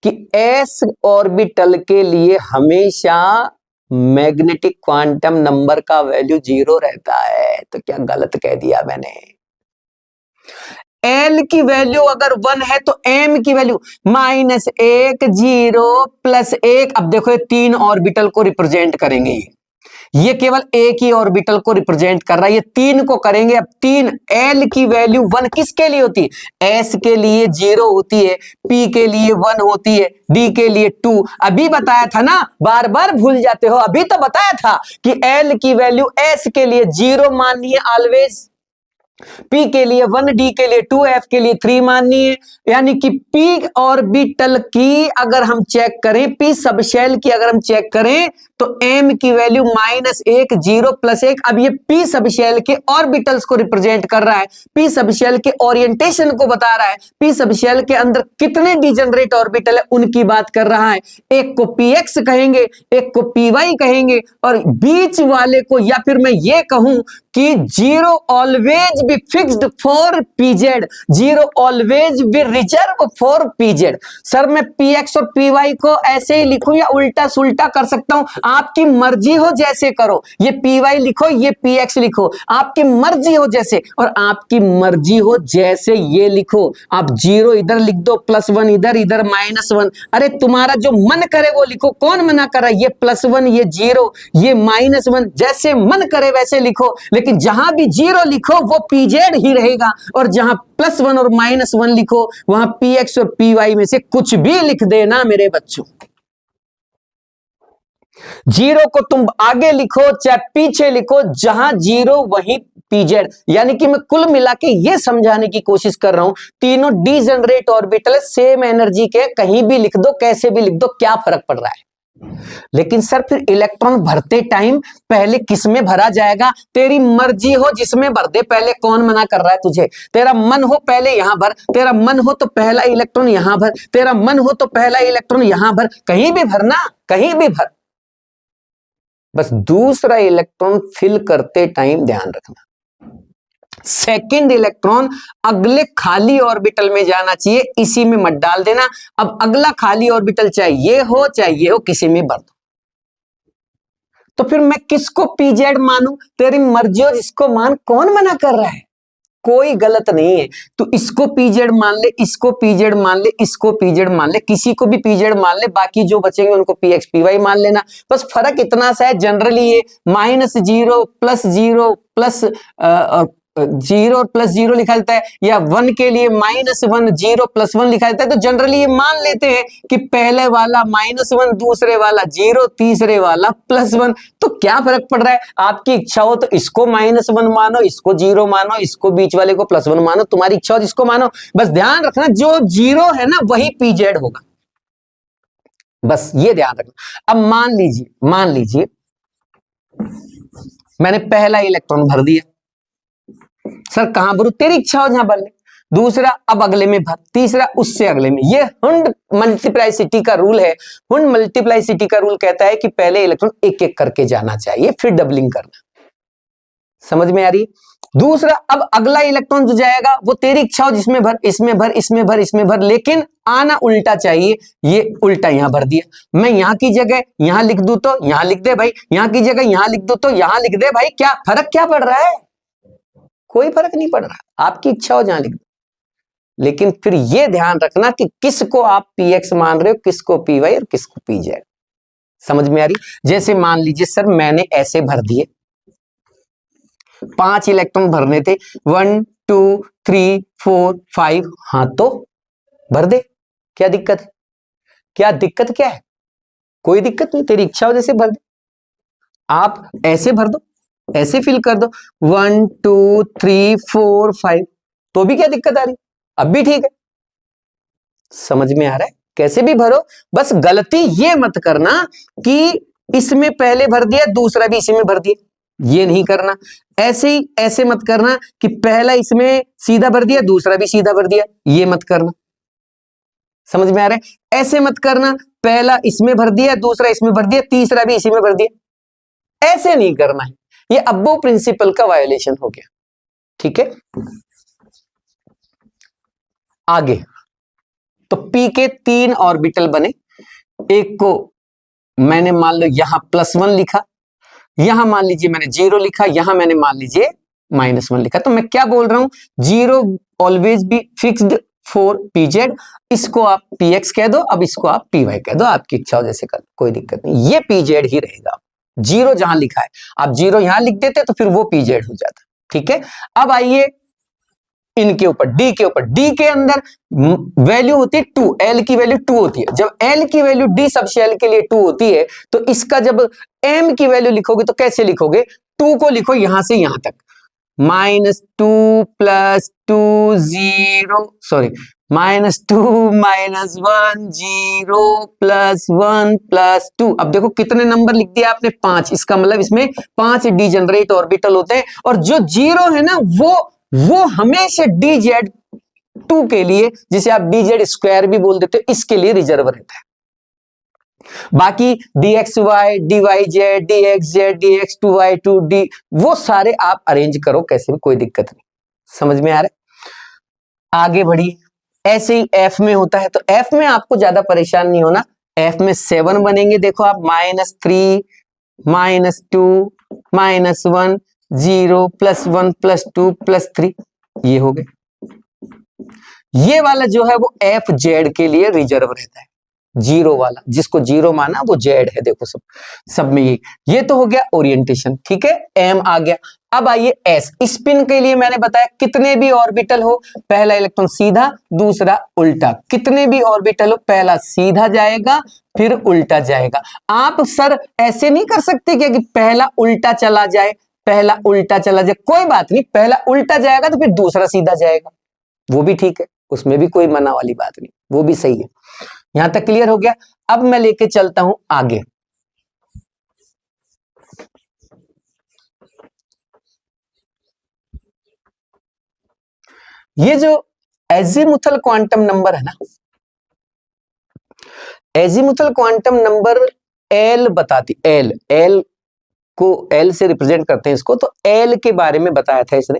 कि S ऑर्बिटल के लिए हमेशा मैग्नेटिक क्वांटम नंबर का वैल्यू 0 रहता है, तो क्या गलत कह दिया मैंने? L की वैल्यू अगर 1 है तो M की वैल्यू -1 0 +1। अब देखो, ये 3 ऑर्बिटल को रिप्रेजेंट करेंगे, ये केवल एक ही ऑर्बिटल को रिप्रेजेंट कर रहा है, ये 3 को करेंगे। अब 3, L की वैल्यू 1 किसके लिए होती है? S के लिए 0 होती है, P के लिए 1 होती है, D के लिए 2। अभी बताया था ना, बार बार भूल जाते हो, अभी तो बताया था कि L की वैल्यू S के लिए 0 माननी है ऑलवेज, P के लिए 1, D के लिए 2, F के लिए 3 माननी है। यानी कि P ऑर्बिटल की अगर हम चेक करें, P सबशेल की अगर हम चेक करें तो M की वैल्यू -1 0 +1। अब ये P सबशेल के ऑर्बिटल्स को रिप्रेजेंट कर रहा है, P सबशेल के ओरिएंटेशन को बता रहा है, P सबशेल के अंदर कितने डिजेनरेट ऑर्बिटल है उनकी बात कर रहा है। एक को px कहेंगे, एक को py कहेंगे, और बीच वाले को, या फिर मैं ये कहूं कि 0 always be fixed for pz, 0 always be reserve for pz। Sir मैं px और py को ऐसे ही लिखूं या उल्टा सुल्टा कर सकता हूं? आपकी मर्जी हो, जैसे करो। ये py लिखो, ये px लिखो, आपकी मर्जी हो जैसे, और आपकी मर्जी हो जैसे ये लिखो। आप 0 इधर लिख दो, +1 इधर, इधर -1। अरे तुम्हारा जो मन करे वो लिखो, कौन मना कर रहा है? ये +1, ये 0, ये -1, जैसे मन करे वैसे लिखो। लेकिन जहां भी 0 लिखो वो pz ही रहेगा, और जहां +1 और -1 लिखो वहां px और py में से कुछ भी लिख देना मेरे बच्चों। 0 को तुम आगे लिखो चाहे पीछे लिखो, जहां 0 वहीं pz। यानी कि मैं कुल मिला के ये समझाने की कोशिश कर रहा हूं, तीनों डिजेनरेट ऑर्बिटल सेम एनर्जी के, कहीं भी लिख दो, कैसे भी लिख दो, क्या फर्क पड़ रहा है? लेकिन सर फिर इलेक्ट्रॉन भरते टाइम पहले किस में भरा जाएगा? तेरी मर्जी हो जिसमें भर दे, पहले कौन मना कर रहा है तुझे? तेरा मन हो पहले यहां भर, तेरा मन हो तो पहला इलेक्ट्रॉन यहां भर, तेरा मन हो तो पहला इलेक्ट्रॉन यहां भर, कहीं भी भरना, कहीं भी भर। बस दूसरा इलेक्ट्रॉन फिल करते टाइम ध्यान रखना, सेकंड इलेक्ट्रॉन अगले खाली ऑर्बिटल में जाना चाहिए, इसी में मत डाल देना। अब अगला खाली ऑर्बिटल चाहे ये हो किसी में भर दो। तो फिर मैं किसको पीजेड मानूं? तेरी मर्जी हो, जिसको मान, कौन मना कर रहा है? कोई गलत नहीं है। तो इसको पीजेड मान ले, इसको पीजेड मान ले, इसको पीजेड मान ले, किसी को भी पीजेड मान ले, बाकी जो बचेंगे उनको पीएक्स पीवाई मान लेना। बस फर्क इतना सा है, जनरली ये -0 +0 प्लस 0 और +0 लिखा जाता है, या 1 के लिए -1 0 +1 लिखा जाता है। तो जनरली ये मान लेते हैं कि पहले वाला -1, दूसरे वाला 0, तीसरे वाला +1। तो क्या फर्क पड़ रहा है? आपकी इच्छा हो तो इसको -1 मानो, इसको 0 मानो, इसको बीच वाले को +1 मानो, तुम्हारी इच्छा हो जिसको मानो। बस ध्यान रखना जो 0 है ना वही पीजेड होगा, बस ये ध्यान रखना। अब मान लीजिए मैंने पहला इलेक्ट्रॉन भर दिया, सर कहां भरूं? तेरी इच्छा हो जहां भर ले। दूसरा अब अगले में भर, तीसरा उससे अगले में। ये हुंड मल्टीप्लाइसिटी का रूल है। हुंड मल्टीप्लाइसिटी का रूल कहता है कि पहले इलेक्ट्रॉन एक एक करके जाना चाहिए, फिर डबलिंग करना। समझ में आ रही? दूसरा अब अगला इलेक्ट्रॉन जो जाएगा वो तेरी इच्छा हो जिसमें भर, इसमें भर, इसमें भर, इसमें भर, लेकिन आना उल्टा चाहिए। ये उल्टा यहां भर दिया, मैं यहां की जगह यहां लिख दूं तो यहां लिख दे भाई, यहां की जगह यहां लिख दूं तो यहां लिख दे भाई। क्या फर्क क्या पड़ रहा है? कोई फर्क नहीं पड़ रहा, आपकी इच्छा हो जहां लिख दो। लेकिन फिर यह ध्यान रखना कि किसको आप पीएक्स मान रहे हो, किसको पीवाई और किसको पीजेड। समझ में आ रही? जैसे मान लीजिए सर मैंने ऐसे भर दिए, 5 इलेक्ट्रॉन भरने थे, 1 2 3 4 5। हाँ तो भर दे, क्या दिक्कत है? क्या दिक्कत क्या है? कोई दिक्कत नहीं, तेरी इच्छा हो जैसे भर दे। आप ऐसे भर दो, ऐसे फिल कर दो, 1 2 3 4 5, तो भी क्या दिक्कत आ रही? अब भी ठीक है। समझ में आ रहा है? कैसे भी भरो, बस गलती ये मत करना कि इसमें पहले भर दिया दूसरा भी इसी में भर दिया, ये नहीं करना। ऐसे ही ऐसे मत करना कि पहला इसमें सीधा भर दिया दूसरा भी सीधा भर दिया, ये मत करना। समझ में आ रहा है? ऐसे मत करना, पहला इसमें भर दिया दूसरा इसमें भर दिया तीसरा भी इसी में भर दिया, ऐसे नहीं करना है। ये अब्बो प्रिंसिपल का वायोलेशन हो गया। ठीक है, आगे तो पी के 3 ऑर्बिटल बने। एक को मैंने मान लो यहां +1 लिखा, यहां मान लीजिए मैंने 0 लिखा, यहां मैंने मान लीजिए -1 लिखा। तो मैं क्या बोल रहा हूं, 0 always be fixed for PZ. इसको आप पीएक्स कह दो, अब इसको आप पीवाई कह दो, आपकी इच्छा हो जैसे कर, कोई दिक्कत नहीं। ये पीजेड ही रहेगा। 0 जहां लिखा है, आप 0 यहां लिख देते तो फिर वो पीजेड हो जाता। ठीक है, अब आइए इनके ऊपर, डी के ऊपर। डी के अंदर वैल्यू होती है 2, एल की वैल्यू 2 होती है। जब एल की वैल्यू डी सबशेल के लिए 2 होती है तो इसका जब एम की वैल्यू लिखोगे तो कैसे लिखोगे? 2 को लिखो यहां से यहां तक, -2 + 2 0, सॉरी -2 -1 0 +1 +2। अब देखो कितने नंबर लिख दिया आपने? 5। इसका मतलब इसमें 5 डीजेनरेट ऑर्बिटल होते हैं, और जो 0 है ना वो हमेशा dz2 के लिए, जिसे आप dz² भी बोल देते हो, इसके लिए रिजर्व रहता है। बाकी dxy dyz dxz dx2y 2d वो सारे आप अरेंज करो कैसे भी, कोई दिक्कत नहीं। समझ में आ रहा है? आगे बढ़िए। ऐसे ही f में होता है, तो f में आपको ज्यादा परेशान नहीं होना। f में 7 बनेंगे, देखो आप, -3 -2 -1 0 +1 +2 +3, ये हो गए। ये वाला जो है वो एफ जेड के लिए रिजर्व रहता है, 0 वाला, जिसको 0 माना वो जेड है। देखो सब में ये तो हो गया ओरिएंटेशन। ठीक है, एम आ गया। अब आइए एस। स्पिन के लिए मैंने बताया कितने भी ऑर्बिटल हो, पहला इलेक्ट्रॉन सीधा दूसरा उल्टा। कितने भी ऑर्बिटल हो, पहला सीधा जाएगा फिर उल्टा जाएगा। आप सर ऐसे नहीं कर सकते क्या कि पहला उल्टा चला जाए, पहला उल्टा चला जाए? कोई बात नहीं, पहला उल्टा जाएगा तो फिर दूसरा सीधा जाएगा, वो भी ठीक है, उसमें भी कोई मना वाली बात नहीं, वो भी सही है। यहां तक क्लियर हो गया। अब मैं लेके चलता हूं आगे। ये जो एजीमुथल क्वांटम नंबर है ना, एजीमुथल क्वांटम नंबर एल बताती, एल एल को एल से रिप्रेजेंट करते हैं इसको, तो एल के बारे में बताया था इसने।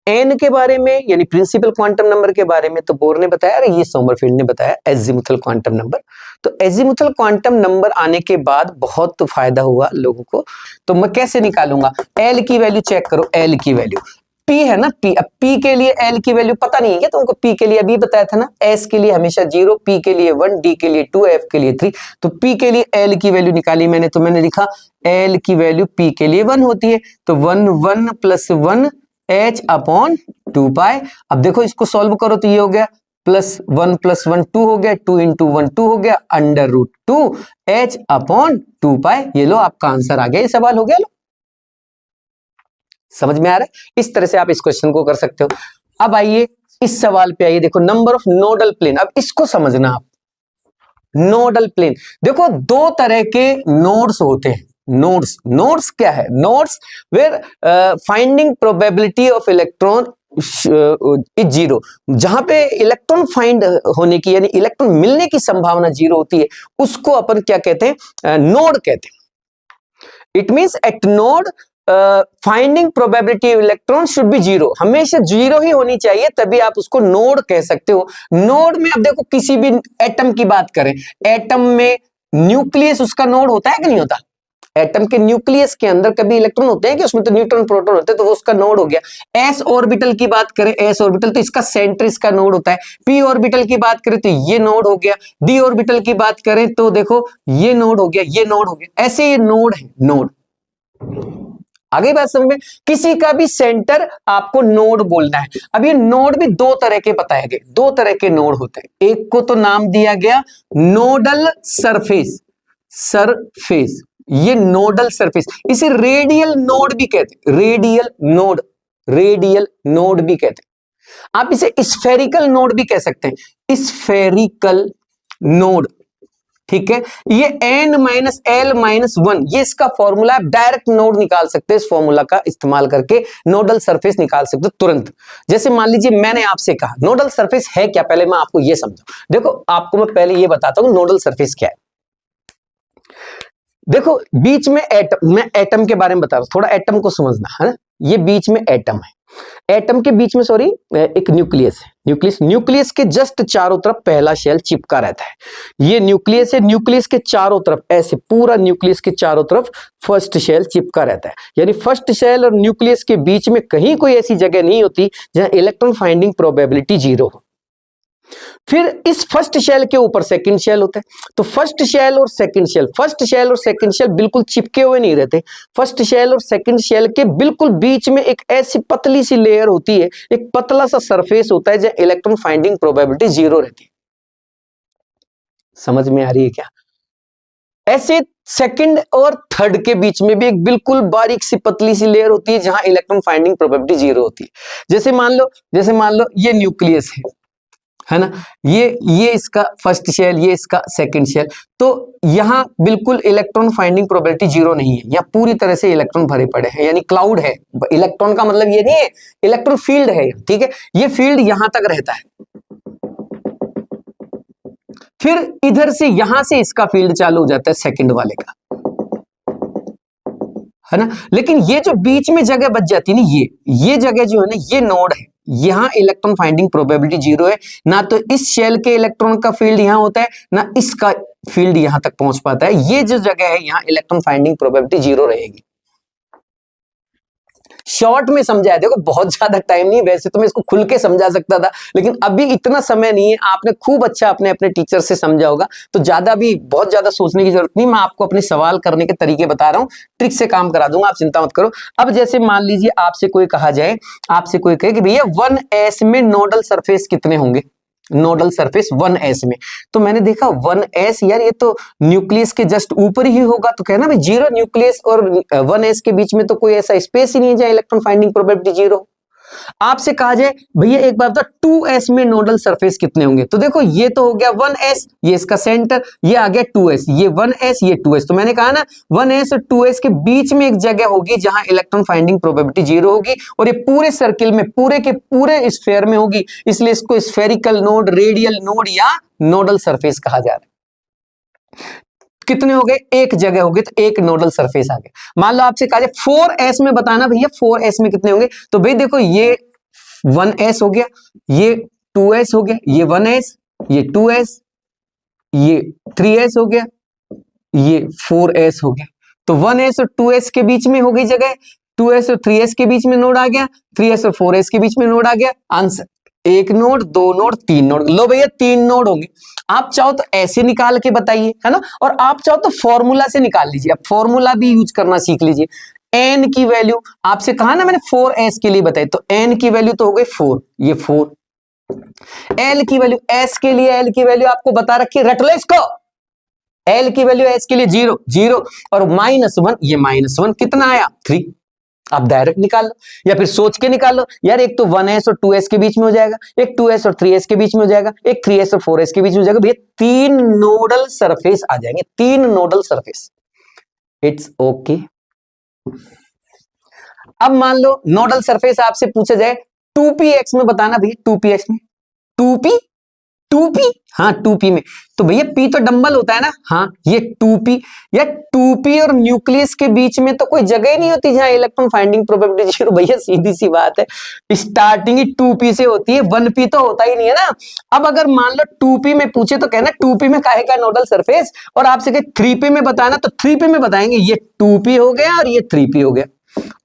एन के बारे में यानी प्रिंसिपल क्वांटम नंबर के बारे में तो बोर ने बताया, और ये सोमरफील्ड ने बताया एजीमुथल क्वांटम नंबर। तो एजीमुथल क्वांटम नंबर आने के बाद बहुत फायदा हुआ लोगों को। तो मैं कैसे निकालूंगा एल की वैल्यू? चेक करो एल की वैल्यू, पी है ना, पी। अब पी के लिए एल की वैल्यू पता नहीं है क्या तुमको? पी के लिए अभी बताया था ना, एस के लिए हमेशा 0, पी के लिए 1, डी के लिए 2, एफ के लिए 3। तो पी के लिए एल की वैल्यू निकाली मैंने, तो मैंने लिखा एल की वैल्यू पी के लिए 1 होती है, तो 1 1 + 1 h अपॉन 2 पाई। अब देखो इसको सॉल्व करो तो ये हो गया +1 + 1 2 हो गया, 2 × 1 2 हो गया, √2 h अपॉन 2 पाई। ये लो आपका आंसर आ गया, ये सवाल हो गया। लो समझ में आ रहा है? इस तरह से आप इस क्वेश्चन को कर सकते हो। अब आइए इस सवाल पे आइए, देखो नंबर ऑफ नोडल प्लेन। अब इसको समझना आप, नोडल प्लेन। देखो दो तरह के नोड्स होते हैं। नोड्स, नोड्स क्या है? Nodes where finding probability of electron is 0, जहां पे इलेक्ट्रॉन फाइंड होने की यानी इलेक्ट्रॉन मिलने की संभावना 0 होती है, उसको अपन क्या कहते हैं? नोड कहते हैं। It means eight node finding probability of electron should be 0, हमेशा 0 ही होनी चाहिए, तभी आप उसको नोड कह सकते हो। नोड में अब देखो किसी भी एटम की बात करें, एटम में न्यूक्लियस उसका नोड होता है कि नहीं होता? एटम के न्यूक्लियस के अंदर कभी इलेक्ट्रॉन होते हैं कि उसमें तो न्यूट्रॉन प्रोटॉन होते हैं, तो वो उसका नोड हो गया। एस ऑर्बिटल की बात करें, एस ऑर्बिटल तो इसका सेंटर इसका नोड होता है। पी ऑर्बिटल की बात करें तो ये नोड हो गया। डी ऑर्बिटल की बात करें तो देखो ये नोड हो गया, ये नोड हो गया। ऐसे ये नोड है, नोड। आगे बात समझ में? किसी का भी सेंटर आपको नोड बोलना है। अब ये नोड भी दो तरह के बताए गए, दो तरह के नोड होते हैं। एक को तो नाम दिया गया नोडल सरफेस, सरफेस, ये नोडल सरफेस। इसे रेडियल नोड भी कहते हैं, रेडियल नोड, रेडियल नोड भी कहते हैं। आप इसे स्फेरिकल नोड भी कह सकते हैं, स्फेरिकल नोड। ठीक है, ये n-l-1 ये इसका फॉर्मूला, आप डायरेक्ट नोड निकाल सकते हैं इस फॉर्मूला का इस्तेमाल करके, नोडल सरफेस निकाल सकते हो तुरंत। जैसे मान लीजिए मैंने आपसे कहा नोडल सरफेस है क्या, पहले मैं आपको ये समझाऊं। देखो आपको मैं पहले ये बताता हूं नोडल सरफेस क्या है। देखो बीच में एटम, मैं एटम के बारे में बता रहा हूं, थोड़ा एटम को समझना है ना। ये बीच में एटम है, एटम के बीच में सॉरी एक न्यूक्लियस है। न्यूक्लियस, न्यूक्लियस के जस्ट चारों तरफ पहला शेल चिपका रहता है। ये न्यूक्लियस है, न्यूक्लियस के चारों तरफ ऐसे पूरा न्यूक्लियस के चारों तरफ फर्स्ट शेल चिपका रहता है। यानी फर्स्ट शेल और न्यूक्लियस के बीच में कहीं कोई ऐसी जगह नहीं होती जहां इलेक्ट्रॉन फाइंडिंग प्रोबेबिलिटी 0 हो। फिर इस फर्स्ट शेल के ऊपर सेकंड शेल होता है। तो फर्स्ट शेल और सेकंड शेल, फर्स्ट शेल और सेकंड शेल बिल्कुल चिपके हुए नहीं रहते। फर्स्ट शेल और सेकंड शेल के बिल्कुल बीच में एक ऐसी पतली सी लेयर होती है, एक पतला सा सरफेस होता है जहां इलेक्ट्रॉन फाइंडिंग प्रोबेबिलिटी 0 रहती है। समझ में आ रही है क्या? ऐसे सेकंड और थर्ड के बीच में भी एक बिल्कुल बारीक सी पतली सी लेयर होती है जहां इलेक्ट्रॉन फाइंडिंग प्रोबेबिलिटी 0 होती है। जैसे मान लो ये न्यूक्लियस है ना, ये इसका फर्स्ट शेल, ये इसका सेकंड शेल। तो यहां बिल्कुल इलेक्ट्रॉन फाइंडिंग प्रोबेबिलिटी 0 नहीं है, यहां पूरी तरह से इलेक्ट्रॉन भरे पड़े हैं, यानी क्लाउड है। इलेक्ट्रॉन का मतलब ये नहीं है, इलेक्ट्रॉन फील्ड है। ठीक है, ये फील्ड यहां तक रहता है, फिर इधर से यहां से इसका फील्ड चालू हो जाता है सेकंड वाले का, है ना। लेकिन ये जो बीच में जगह बच जाती है ना, ये जगह जो है ना, ये नोड है, यहां इलेक्ट्रॉन फाइंडिंग प्रोबेबिलिटी 0 है। ना तो इस शेल के इलेक्ट्रॉन का फील्ड यहां होता है, ना इसका फील्ड यहां तक पहुंच पाता है। ये जो जगह है यहां इलेक्ट्रॉन फाइंडिंग प्रोबेबिलिटी 0 रहेगी। शॉर्ट में समझाया, देखो बहुत ज्यादा टाइम नहीं, वैसे तो मैं इसको खुल के समझा सकता था, लेकिन अभी इतना समय नहीं है। आपने खूब अच्छा अपने टीचर से समझा होगा, तो ज्यादा भी बहुत ज्यादा सोचने की जरूरत नहीं। मैं आपको अपने सवाल करने के तरीके बता रहा हूं, ट्रिक से काम करा दूंगा, आप चिंता मत करो। अब जैसे मान लीजिए आपसे कोई कहा जाए, आपसे कोई कहे कि भैया 1s में नोडल सरफेस कितने होंगे, नोडल सरफेस 1s में। तो मैंने देखा 1s, यार ये तो न्यूक्लियस के जस्ट ऊपर ही होगा, तो कहना भाई 0 न्यूक्लियस और 1s के बीच में तो कोई ऐसा स्पेस ही नहीं है जहां इलेक्ट्रॉन फाइंडिंग प्रोबेबिलिटी 0। आपसे कहा जाए भैया एक बार बताओ 2s में नोडल सरफेस कितने होंगे, तो देखो ये तो हो गया 1s, ये इसका सेंटर, ये आ गया 2s, ये 1s ये 2s, तो मैंने कहा ना 1s और 2s के बीच में एक जगह होगी जहां इलेक्ट्रॉन फाइंडिंग प्रोबेबिलिटी 0 होगी, और ये पूरे सर्किल में पूरे के पूरे स्फीयर में होगी, इसलिए इसको स्फेरिकल नोड, रेडियल नोड या नोडल सरफेस कहा जा रहा है। कितने हो गए, एक जगह हो गए, तो एक नोडल सरफेस आ गया। मान लो आपसे कहा जाए 4s में बताना भैया 4s में कितने होंगे, तो भाई देखो ये 1s हो गया, ये 2s हो गया, ये 1s, ये 2s, ये 3s हो गया, ये 4s हो गया, तो 1s और 2s के बीच में हो गई जगह, 2s और 3s के बीच में नोड आ गया, 3s और 4s के बीच में नोड आ गया। आंसर एक नोड, दो नोड, तीन नोड। लो भैया 3 नोड होंगे। आप चाहो तो ऐसे निकाल के बताइए, है ना, और आप चाहो तो फॉर्मूला से निकाल लीजिए। अब फॉर्मूला भी यूज करना सीख लीजिए। n की वैल्यू आपसे कहा ना मैंने 4s के लिए बताई, तो n की वैल्यू तो हो गई 4, ये 4। l की वैल्यू, s के लिए l की वैल्यू आपको बता रखी है, रट लो इसको। l की वैल्यू s के लिए 0 0 और -1, ये -1 कितना आया 3। आप डायरेक्ट निकाल लो या फिर सोच के निकाल लो यार, एक तो 1s और 2s के बीच में हो जाएगा, एक 2s और 3s के बीच में हो जाएगा, एक 3s और 4s के बीच में हो जाएगा। भैया 3 नोडल सरफेस आ जाएंगे, 3 नोडल सरफेस। It's okay. अब मान लो नोडल सरफेस आपसे पूछा जाए 2px में बताना भैया, 2px में 2p 2p, हाँ 2p में, तो भैया p तो डंबल होता है ना, हाँ ये 2p, या 2p और न्यूक्लियस के बीच में तो कोई जगह ही नहीं होती जहां इलेक्ट्रॉन फाइंडिंग प्रोबेबिलिटी 0। भैया सीधी सी बात है, स्टार्टिंग ही 2p से होती है, 1p तो होता ही नहीं है ना। अब अगर मान लो 2p में पूछे तो कहना 2p में काहे का नोडल सरफेस, और आपसे कहे 3p में बताना तो 3p में बताएंगे, ये 2p हो गया और ये 3p हो गया,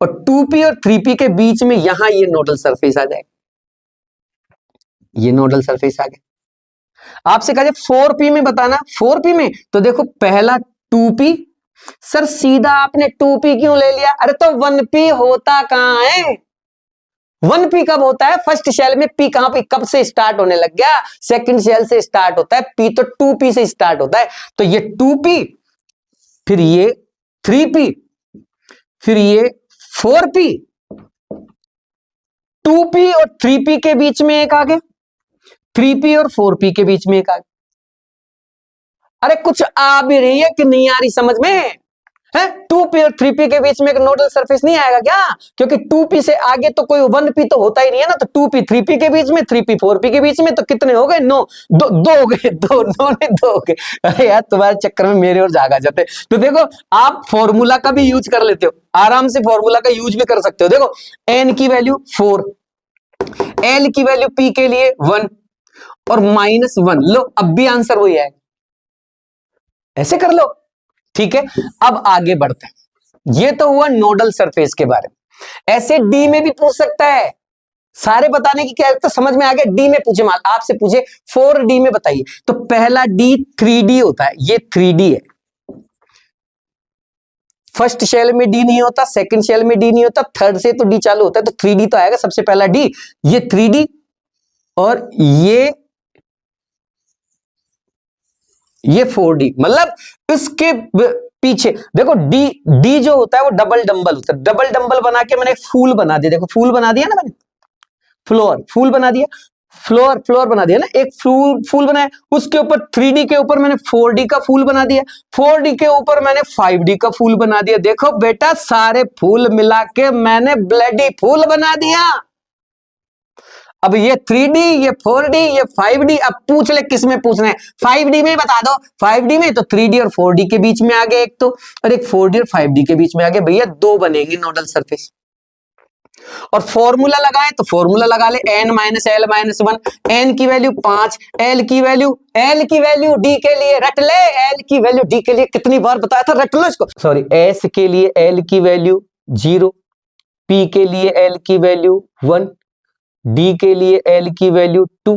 और 2p और 3p के बीच में यहां ये नोडल सरफेस आ जाएगा, ये नोडल सरफेस आ गया। आपसे कहा जाए 4p में बताना, 4p में तो देखो पहला 2p, सर सीधा आपने 2p क्यों ले लिया, अरे तो 1p होता कहां है, 1p कब होता है, फर्स्ट शेल में p कहां पे कब से स्टार्ट होने लग गया, सेकंड शेल से स्टार्ट होता है, p तो 2p से स्टार्ट होता है, तो ये 2p, फिर ये 3p, फिर ये 4p, 2p और 3p के बीच में एक आ गया, 3p और 4p के बीच में एक आ गया। अरे कुछ आ भी रही है कि नहीं आ रही समझ में है, 2p और 3p के बीच में एक नोडल सरफेस नहीं आएगा क्या, क्योंकि 2p से आगे तो कोई 1p तो होता ही नहीं है ना, तो 2p 3p के बीच में, 3p 4p के बीच में, तो कितने हो गए, 9, दो हो गए, दो ने 2 हो गए। अरे यार तुम्हारे चक्कर में मेरे और जागा जाते। तो देखो आप फॉर्मूला का भी यूज कर लेते हो, आराम से फॉर्मूला का यूज भी कर सकते हो। देखो n की वैल्यू 4, l की वैल्यू p के लिए 1 और -1, लो अब भी आंसर वही है, ऐसे कर लो, ठीक है। अब आगे बढ़ते हैं, ये तो हुआ नोडल सरफेस के बारे में। ऐसे डी में भी पूछ सकता है, सारे बताने की क्या तो समझ में आ गया। डी में पूछे, मान आपसे पूछे 4D में बताइए, तो पहला D 3D होता है, ये 3D है। फर्स्ट शेल में D नहीं होता, सेकंड शेल में D नहीं होता, थर्ड से तो D चालू होता है, तो 3D तो आएगा सबसे पहला D, ये 3D, और ये 4D, मतलब इसके पीछे देखो डी जो होता है वो डबल डंबल होता है, डबल डंबल बना के मैंने एक फूल बना दिया, देखो फूल बना दिया ना मैंने, फूल बना दिया, फ्लोर बना दिया ना, एक फूल बनाया, उसके ऊपर 3D के ऊपर मैंने 4D का फूल बना दिया, 4D के ऊपर मैंने 5D का फूल बना दिया। देखो बेटा सारे फूल मिला के मैंने ब्लडी फूल बना दिया। अब ये 3D, ये 4D, ये 5D, अब पूछ ले किस में पूछना है, 5D में बता दो, 5D में तो 3D और 4D के बीच में आ गए एक तो, और एक 4D और 5D के बीच में आ गए, भैया 2 बनेंगे नोडल सरफेस। और फॉर्मूला लगाए तो फॉर्मूला लगा ले, n - l - 1, n की वैल्यू 5, l की वैल्यू d के लिए रट ले, l की वैल्यू d के लिए कितनी बार बताया था, रट लो इसको, सॉरी s के लिए l की वैल्यू 0, p के लिए l की वैल्यू 1, D के लिए L की वैल्यू 2,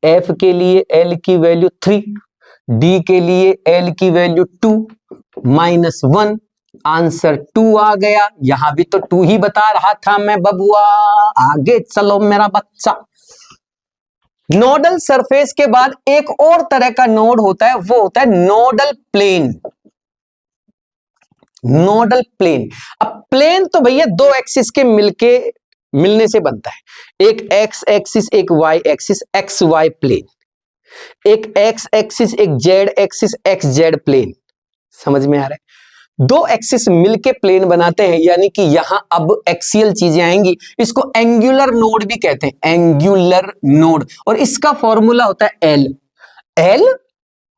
F के लिए L की वैल्यू 3, D के लिए L की वैल्यू 2, -1, आंसर 2 आ गया। यहां भी तो 2 ही बता रहा था मैं बबुआ, आगे चलो मेरा बच्चा। नोडल सरफेस के बाद एक और तरह का नोड होता है, वो होता है नोडल प्लेन। नोडल प्लेन, अब प्लेन तो भैया 2 एक्सिस के मिलके मिलने से बनता है। एक एक्स एक्सिस, एक Y axis, X Y plane, एक एक्स एक्सिस, एक Z axis, X Z plane. समझ में आ रहा है? दो एक्सिस मिलके प्लेन बनाते हैं, यानी कि यहां अब एक्सियल चीजें आएंगी। इसको एंगुलर नोड भी कहते हैं, एंगुलर नोड। और इसका फॉर्मूला होता है एल। एल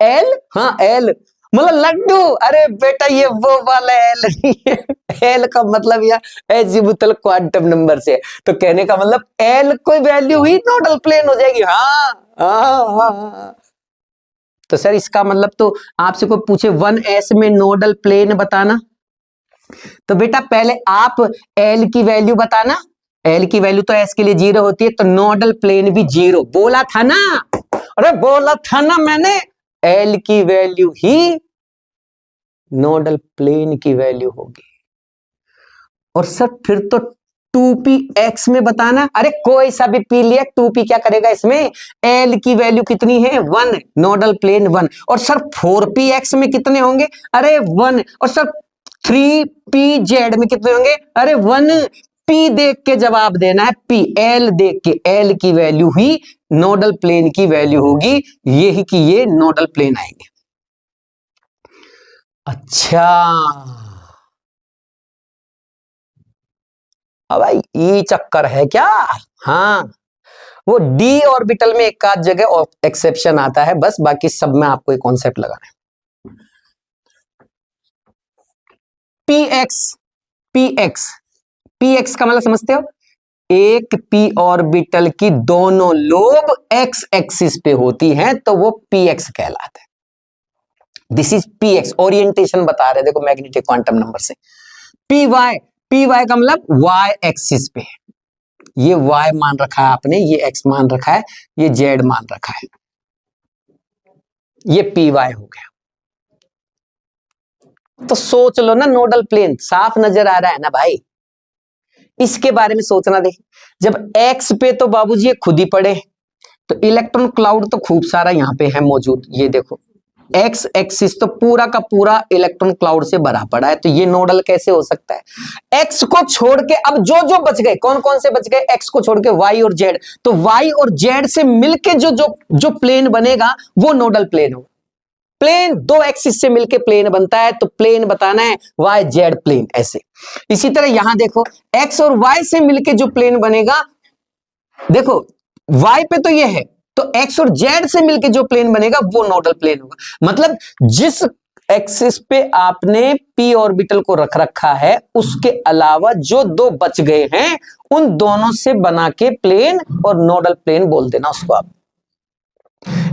एल हाँ एल मतलब लड्डू। अरे बेटा ये वो वाला एल नहीं है। एल का मतलब यार एजिमुथल क्वांटम नंबर से। तो कहने का मतलब एल कोई वैल्यू हुई नोडल प्लेन हो जाएगी। हाँ। तो सर इसका मतलब तो आपसे कोई पूछे 1s में नोडल प्लेन बताना, तो बेटा पहले आप एल की वैल्यू बताना। एल की वैल्यू तो एस के लिए 0 होती है, तो नोडल प्लेन भी 0। बोला था ना, अरे बोला था ना मैंने, एल की वैल्यू ही नोडल प्लेन की वैल्यू होगी। और सर फिर तो 2px में बताना। अरे कोई सा भी पी लिया, 2p क्या करेगा इसमें? एल की वैल्यू कितनी है? 1, नोडल प्लेन 1। और सर 4px में कितने होंगे? अरे 1। और सर 3pz में कितने होंगे? अरे 1। p देख के जवाब देना है, p एल देख के। एल की वैल्यू ही नोडल प्लेन की वैल्यू होगी, यही कि ये नोडल प्लेन आएंगे। अच्छा अब भाई ये चक्कर है क्या? हाँ, वो डी ऑर्बिटल में एक आध जगह एक्सेप्शन आता है बस, बाकी सब में आपको एक कॉन्सेप्ट लगाना है। पीएक्स पीएक्स पीएक्स का मतलब समझते हो? एक पी ऑर्बिटल की दोनों लोब एक्स एक्सिस पे होती हैं तो वो पीएक्स कहलाता है। This is px. ओरिएंटेशन बता रहे, देखो मैग्नेटिक क्वांटम नंबर से। पी वाई का मतलब वाई एक्सिस पे है। ये y मान रखा है आपने, ये x मान रखा है, ये z मान रखा है, ये py हो गया। तो सोच लो ना, नोडल प्लेन साफ नजर आ रहा है ना भाई। इसके बारे में सोचना। देखिए जब x पे तो बाबूजी ये खुद ही पड़े, तो इलेक्ट्रॉन क्लाउड तो खूब सारा यहां पे है मौजूद। ये देखो एक्स एक्सिस तो पूरा का पूरा इलेक्ट्रॉन क्लाउड से भरा पड़ा है, तो ये नोडल कैसे हो सकता है? एक्स को छोड़ के अब जो जो बच गए, कौन कौन से बच गए? एक्स को छोड़ के वाई और जेड। तो वाई और जेड से मिलके जो जो जो प्लेन बनेगा वो नोडल प्लेन होगा। प्लेन दो एक्सिस से मिलके प्लेन बनता है, तो प्लेन बताना है वाई जेड प्लेन, ऐसे। इसी तरह यहां देखो एक्स और वाई से मिलके जो प्लेन बनेगा, देखो वाई पे तो ये है, तो एक्स और जेड से मिलके जो प्लेन बनेगा वो नोडल प्लेन होगा। मतलब जिस एक्सिस पे आपने पी ऑर्बिटल को रख रखा है, उसके अलावा जो दो बच गए हैं उन दोनों से बना के प्लेन और नोडल प्लेन बोल देना उसको आप।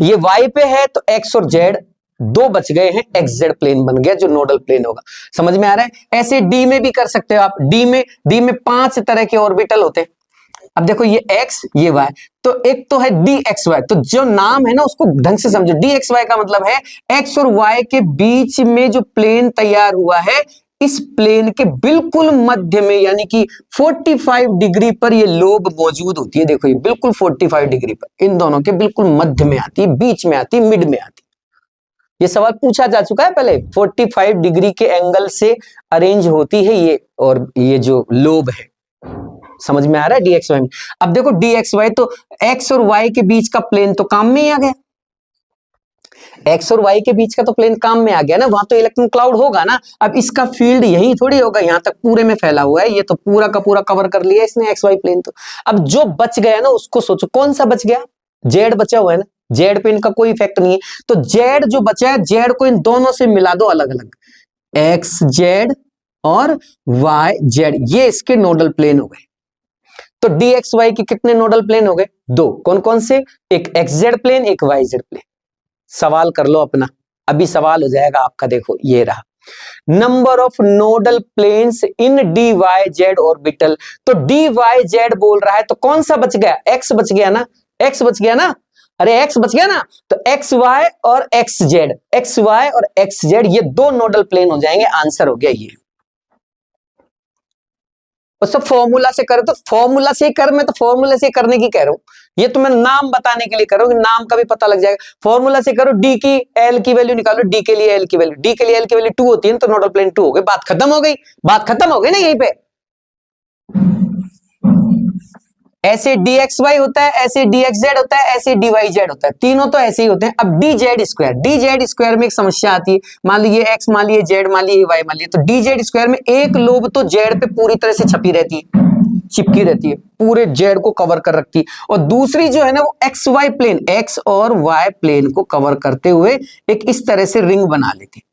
ये वाई पे है तो एक्स और जेड दो बच गए हैं, एक्स जेड प्लेन बन गया जो नोडल प्लेन होगा। समझ में आ रहा है? ऐसे डी में भी कर सकते हो आप। डी में 5 तरह के ऑर्बिटल होते हैं। अब देखो ये x ये y, तो एक तो है dxy, तो जो नाम है ना उसको ढंग से समझो। dxy का मतलब है x और y के बीच में जो प्लेन तैयार हुआ है, इस प्लेन के बिल्कुल मध्य में, यानी कि 45 डिग्री पर ये लोब मौजूद होती है। देखो ये बिल्कुल 45 डिग्री पर, इन दोनों के बिल्कुल मध्य में आती है, बीच में आती है, मिड में आती है। ये सवाल पूछा जा चुका है पहले। 45 डिग्री के एंगल से अरेंज होती है ये, और ये जो लोब है। समझ में आ रहा है? dxy में। अब देखो dxy तो x और y के बीच का प्लेन तो काम में ही आ गया। x और y के बीच का तो प्लेन काम में आ गया ना, वहां तो इलेक्ट्रॉन क्लाउड होगा ना। अब इसका फील्ड यही थोड़ी होगा, यहां तक पूरे में फैला हुआ है, ये तो पूरा का पूरा कवर कर लिया इसने xy प्लेन। तो अब जो बच गया ना उसको सोचो, कौन सा बच गया? z बचा हुआ है ना, z पे इनका कोई इफेक्ट नहीं है, तो z जो बचा है, z को इन दोनों से मिला दो अलग अलग, xz और yz, ये इसके नोडल प्लेन हो गए। तो dxy के कितने नोडल प्लेन हो गए? 2। कौन कौन से? एक xz प्लेन, एक yz प्लेन। सवाल कर लो अपना, अभी सवाल हो जाएगा आपका। देखो ये रहा number of nodal planes in dyz orbital. तो dyz बोल रहा है, तो कौन सा बच गया? x बच गया ना, x बच गया ना, अरे x बच गया ना। तो xy और xy और xz ये दो नोडल प्लेन हो जाएंगे। आंसर हो गया ये। और सब फॉर्मूला से करे तो फॉर्मूला से कर, मैं तो फॉर्मूला से करने की कह रहा हूं, ये तो मैं नाम बताने के लिए कर रहा हूं, नाम का भी पता लग जाएगा। फॉर्मूला से करो, डी की एल की वैल्यू निकालो, डी के लिए एल की वैल्यू, डी के लिए एल की वैल्यू 2 होती है, तो नोडल प्लेन 2 हो गई, बात खत्म हो गई। बात खत्म हो गई ना यहीं पे। ऐसे dxy होता है, ऐसे dxz होता है, ऐसे dyz होता है, तीनों तो ऐसे ही होते हैं। अब dz स्क्वायर में एक समस्या आती है, मान लीजिए x, मान लीजिए z, मान लीजिए y, मान लीजिए, तो dz स्क्वायर में एक लोब तो z पे पूरी तरह से छपी रहती है, चिपकी रहती है, पूरे z को कवर कर रखती है, और दूसरी जो है ना वो एक्स वाई प्लेन, x और y प्लेन को कवर करते हुए एक इस तरह से रिंग बना लेती है,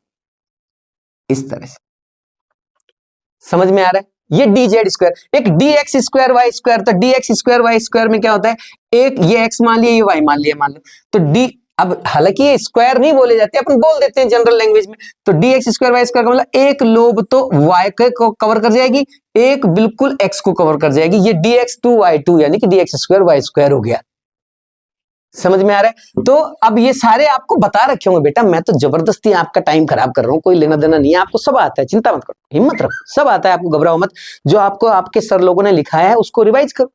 इस तरह से। समझ में आ रहा है? ये dz स्क्वायर, एक dx स्क्वायर y स्क्वायर, तो dx स्क्वायर y स्क्वायर में क्या होता है, एक ये x मान लिया, ये y मान लिया, मान लो तो d, अब हालांकि ये स्क्वायर नहीं बोले जाते, अपन बोल देते हैं जनरल लैंग्वेज में, तो dx स्क्वायर y स्क्वायर का मतलब एक लोब तो y को कवर कर जाएगी, एक बिल्कुल x को कवर कर जाएगी, ये dx2 y2 यानी कि dx स्क्वायर y स्क्वायर हो गया। समझ में आ रहा है? तो अब ये सारे आपको बता रखे होंगे बेटा, मैं तो जबरदस्ती आपका टाइम खराब कर रहा हूं, कोई लेना देना नहीं है, आपको सब आता है, चिंता मत करो, हिम्मत रखो, सब आता है आपको, घबराओ मत। जो आपको आपके सर लोगों ने लिखाया है उसको रिवाइज करो।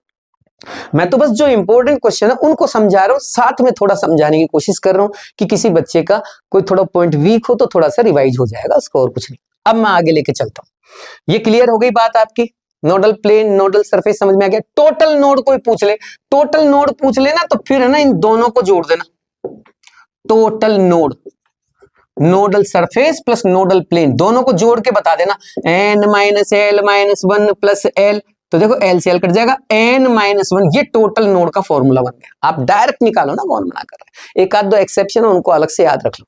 मैं तो बस जो इंपॉर्टेंट क्वेश्चन है उनको समझा रहा हूं, साथ में थोड़ा समझाने की कोशिश कर रहा हूं कि किसी बच्चे का कोई थोड़ा पॉइंट वीक हो तो थोड़ा सा रिवाइज हो जाएगा, उसको और कुछ नहीं। अब मैं आगे लेके चलता हूं। ये क्लियर हो गई बात आपकी? नोडल प्लेन, नोडल सरफेस समझ में आ गया। टोटल नोड कोई पूछ ले, टोटल नोड पूछ लेना तो फिर है ना इन दोनों को जोड़ देना, total node, nodal surface plus nodal plane, दोनों को जोड़ के बता देना, n minus L minus one plus L, तो देखो एल से एल कट जाएगा, n माइनस वन, ये टोटल नोड का फॉर्मूला बन गया। आप डायरेक्ट निकालो ना कौन बना कर रहा है, एक आध दो एक्सेप्शन है उनको अलग से याद रख लो,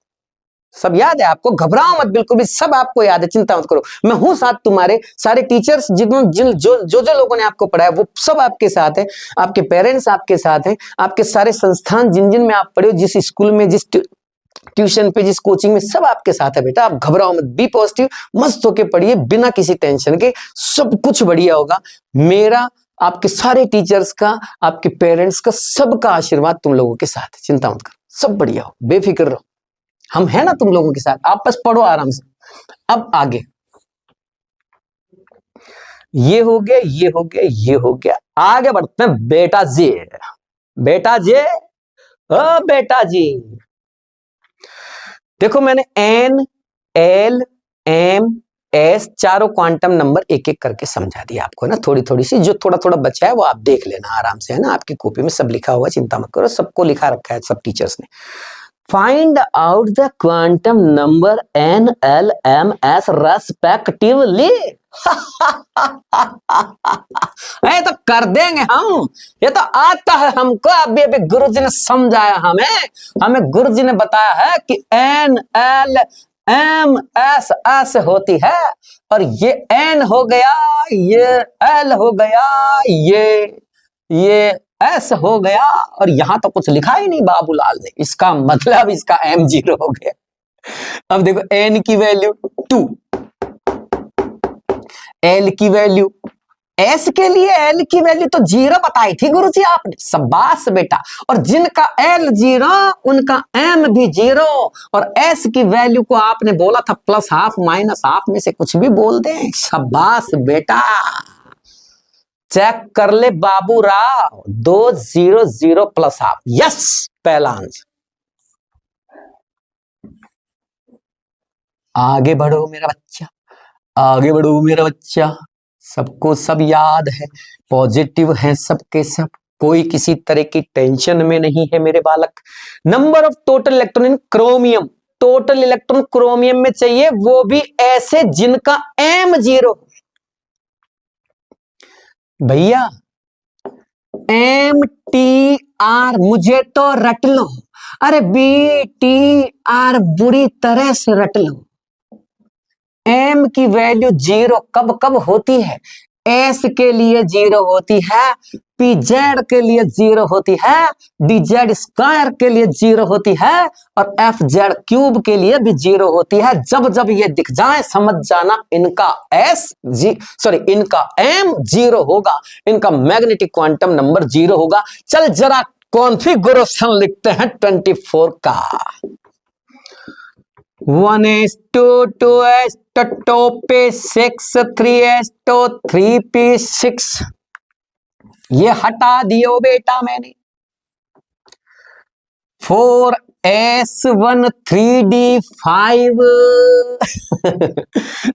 सब याद है आपको, घबराओ मत, बिल्कुल भी सब आपको याद है, चिंता मत करो, मैं हूं साथ तुम्हारे। सारे टीचर्स जो लोगों ने आपको पढ़ाया वो सब आपके साथ है, आपके पेरेंट्स आपके साथ हैं, आपके सारे संस्थान जिन जिन में आप पढ़े हो, जिस स्कूल में, जिस ट्यूशन पे, जिस कोचिंग में, सब आपके साथ है बेटा। आप घबराओ मत, बी पॉजिटिव, मस्त होके पढ़िए बिना किसी टेंशन के, सब कुछ बढ़िया होगा। मेरा, आपके सारे टीचर्स का, आपके पेरेंट्स का, सबका आशीर्वाद तुम लोगों के साथ है, चिंता मत करो, सब बढ़िया हो, बेफिक्र रहो, हम है ना तुम लोगों के साथ, आप बस पढ़ो आराम से। अब आगे, ये हो गया, ये हो गया, ये हो गया, आगे बढ़ते हैं बेटा जी, बेटा जी, ओ बेटा जी, देखो मैंने एन, एल, एम, एस चारों क्वांटम नंबर एक एक करके समझा दिया आपको ना, थोड़ी थोड़ी सी, जो थोड़ा थोड़ा बचा है वो आप देख लेना आराम से, है ना, आपकी कॉपी में सब लिखा हुआ, चिंता मत करो, सबको लिखा रखा है सब टीचर्स ने। Find out the quantum number n, l, m, s respectively. ये तो कर देंगे हम, ये तो आता है हमको, अभी अभी गुरुजी ने समझाया हमें गुरुजी ने बताया है कि n, l, m, s ऐसे होती है, और ये n हो गया, ये l हो गया, ये ऐसा हो गया, और यहां तो कुछ लिखा ही नहीं बाबूलाल ने, इसका मतलब इसका m 0 हो गया। अब देखो n की वैल्यू 2, l की वैल्यू, s के लिए l की वैल्यू तो 0 बताई थी गुरुजी आपने, शाबाश बेटा, और जिनका l 0 उनका m भी 0, और s की वैल्यू को आपने बोला था प्लस हाफ माइनस हाफ में से कुछ भी बोल दें, शाबाश बेटा, चेक कर ले Babu Rao, 2 0 0 plus half, yes, पहला आंसर। आगे बढ़ो मेरा बच्चा, आगे बढ़ो मेरा बच्चा, सबको सब याद है, पॉजिटिव है सबके सब, कोई किसी तरह की टेंशन में नहीं है मेरे बालक। Number of total electron in chromium, total electron chromium में चाहिए, वो भी ऐसे जिनका m 0, भैया MTR मुझे तो रट लो, अरे BTR बुरी तरह से रट लो। M की वैल्यू 0 कब कब होती है, S के लिए 0 होती है, PZ के लिए 0 होती है, DZ स्क्वायर के लिए 0 होती है, और FZ क्यूब के लिए भी 0 होती है। जब जब ये दिख जाए समझ जाना इनका इनका M 0 होगा, इनका मैग्नेटिक क्वांटम नंबर 0 होगा। चल जरा कॉन्फ़िगरेशन लिखते हैं 24 का। 1s2 2s तो 2p6 3s तो 3p6, ये हटा दियो बेटा मैंने। 4 S1 3D5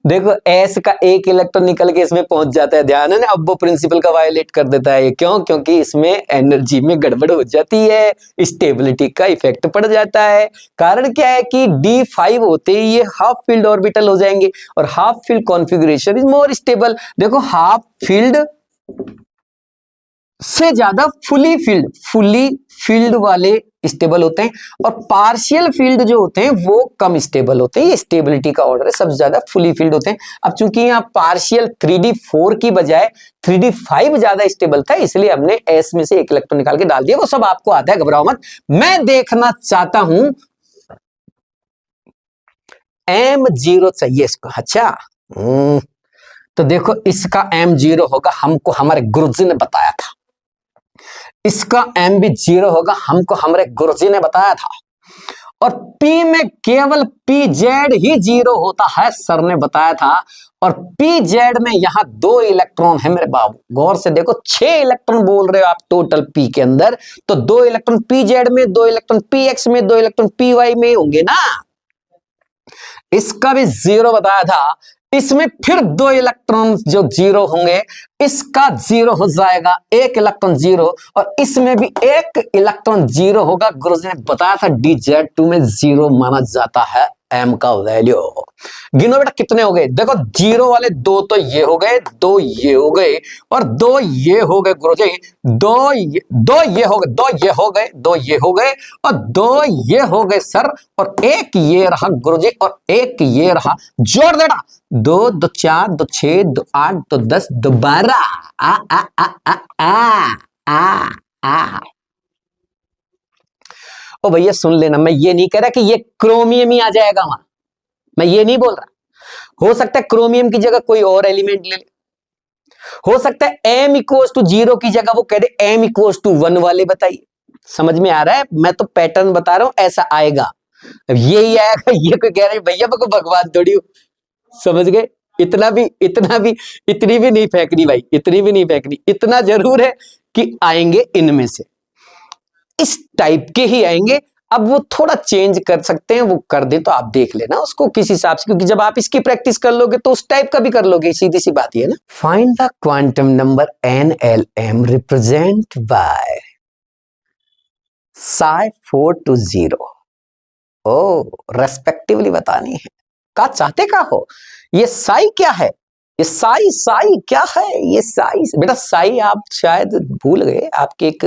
देखो S का एक इलेक्ट्रॉन निकल के इसमें पहुंच जाता है, ध्यान है ना। अब वो प्रिंसिपल का वायलेट कर देता है, क्यों? क्योंकि इसमें एनर्जी में गड़बड़ हो जाती है, स्टेबिलिटी का इफेक्ट पड़ जाता है। कारण क्या है कि D5 होते ही ये हाफ फील्ड ऑर्बिटल हो जाएंगे, और half field configuration is more stable. देखो हाफ फील्ड से ज्यादा फुली फील्ड वाले स्टेबल होते हैं, और पार्शियल फील्ड जो होते हैं वो कम स्टेबल होते हैं। ये स्टेबिलिटी का ऑर्डर है, सबसे ज्यादा फुली फील्ड होते हैं। अब चूंकि यहाँ पार्शियल 3D4 की बजाय 3D5 ज्यादा स्टेबल था, इसलिए हमने S में से एक इलेक्ट्रॉन निकाल के डाल दिया। वो सब आपको आता है, घबराओ मत। मैं देखना चाहता हूं M0 चाहिए इसको। अच्छा, तो देखो इसका M0 होगा, हमको हमारे गुरुजी ने बताया था। इसका M भी 0 होगा, हमको हमारे गुरुजी ने बताया था। और P में केवल PZ ही 0 होता है, सर ने बताया था। और PZ में यहां 2 इलेक्ट्रॉन है मेरे बाबू, गौर से देखो। 6 इलेक्ट्रॉन बोल रहे हो आप टोटल P के अंदर, तो 2 इलेक्ट्रॉन PZ में, 2 इलेक्ट्रॉन PX में, 2 इलेक्ट्रॉन PY में होंगे ना। इसका भी 0 बताया था। इसमें फिर 2 इलेक्ट्रॉन जो 0 होंगे, इसका 0 हो जाएगा, 1 इलेक्ट्रॉन 0, और इसमें भी 1 इलेक्ट्रॉन 0 होगा। गुरुजी ने बताया था DZ2 में 0 माना जाता है M का वैल्यू। गिनो बेटा कितने हो गए, देखो 0 वाले 2 तो ये हो गए, 2 ये हो गए, और 2 ये हो गए गुरुजी। 2 ये हो गए, 2 ये हो गए, 2 ये हो गए, और 2 ये हो गए सर, और 1 ये रहा गुरुजी, और 1 ये रहा। जोड़ देना, 2 2 4 2 6 2 8 2 10 2 12। आ आ आ आ आ आ आ ओ भैया सुन लेना, मैं ये नहीं कह रहा कि ये क्रोमियम ही आ जाएगा वहां, मैं ये नहीं बोल रहा। हो सकता है क्रोमियम की जगह कोई और एलिमेंट ले ले, हो सकता है M=0 की जगह वो कह दे M=1 वाले। बताइए, समझ में आ रहा है? मैं तो पैटर्न बता रहा हूं, ऐसा आएगा। अब यही आएगा, ये कोई कह रहा है भैया मैं को भगवान थोड़ी हूं, समझ गए? इतनी भी नहीं फेंकनी भाई, इतनी भी नहीं फेंकनी। इतना जरूर है कि आएंगे इनमें से, इस टाइप के ही आएंगे। अब वो थोड़ा चेंज कर सकते हैं, वो कर दे तो आप देख लेना उसको किस हिसाब से, क्योंकि जब आप इसकी प्रैक्टिस कर लोगे तो उस टाइप का भी कर लोगे, सीधी सी बात है ना। Find the quantum number NLM represent by psi4 to 0। ओ रेस्पेक्टिवली बतानी है, का चाहते का हो। ये साई क्या है, ये साई क्या है, ये साई बेटा, साई आप शायद भूल गए। आपके एक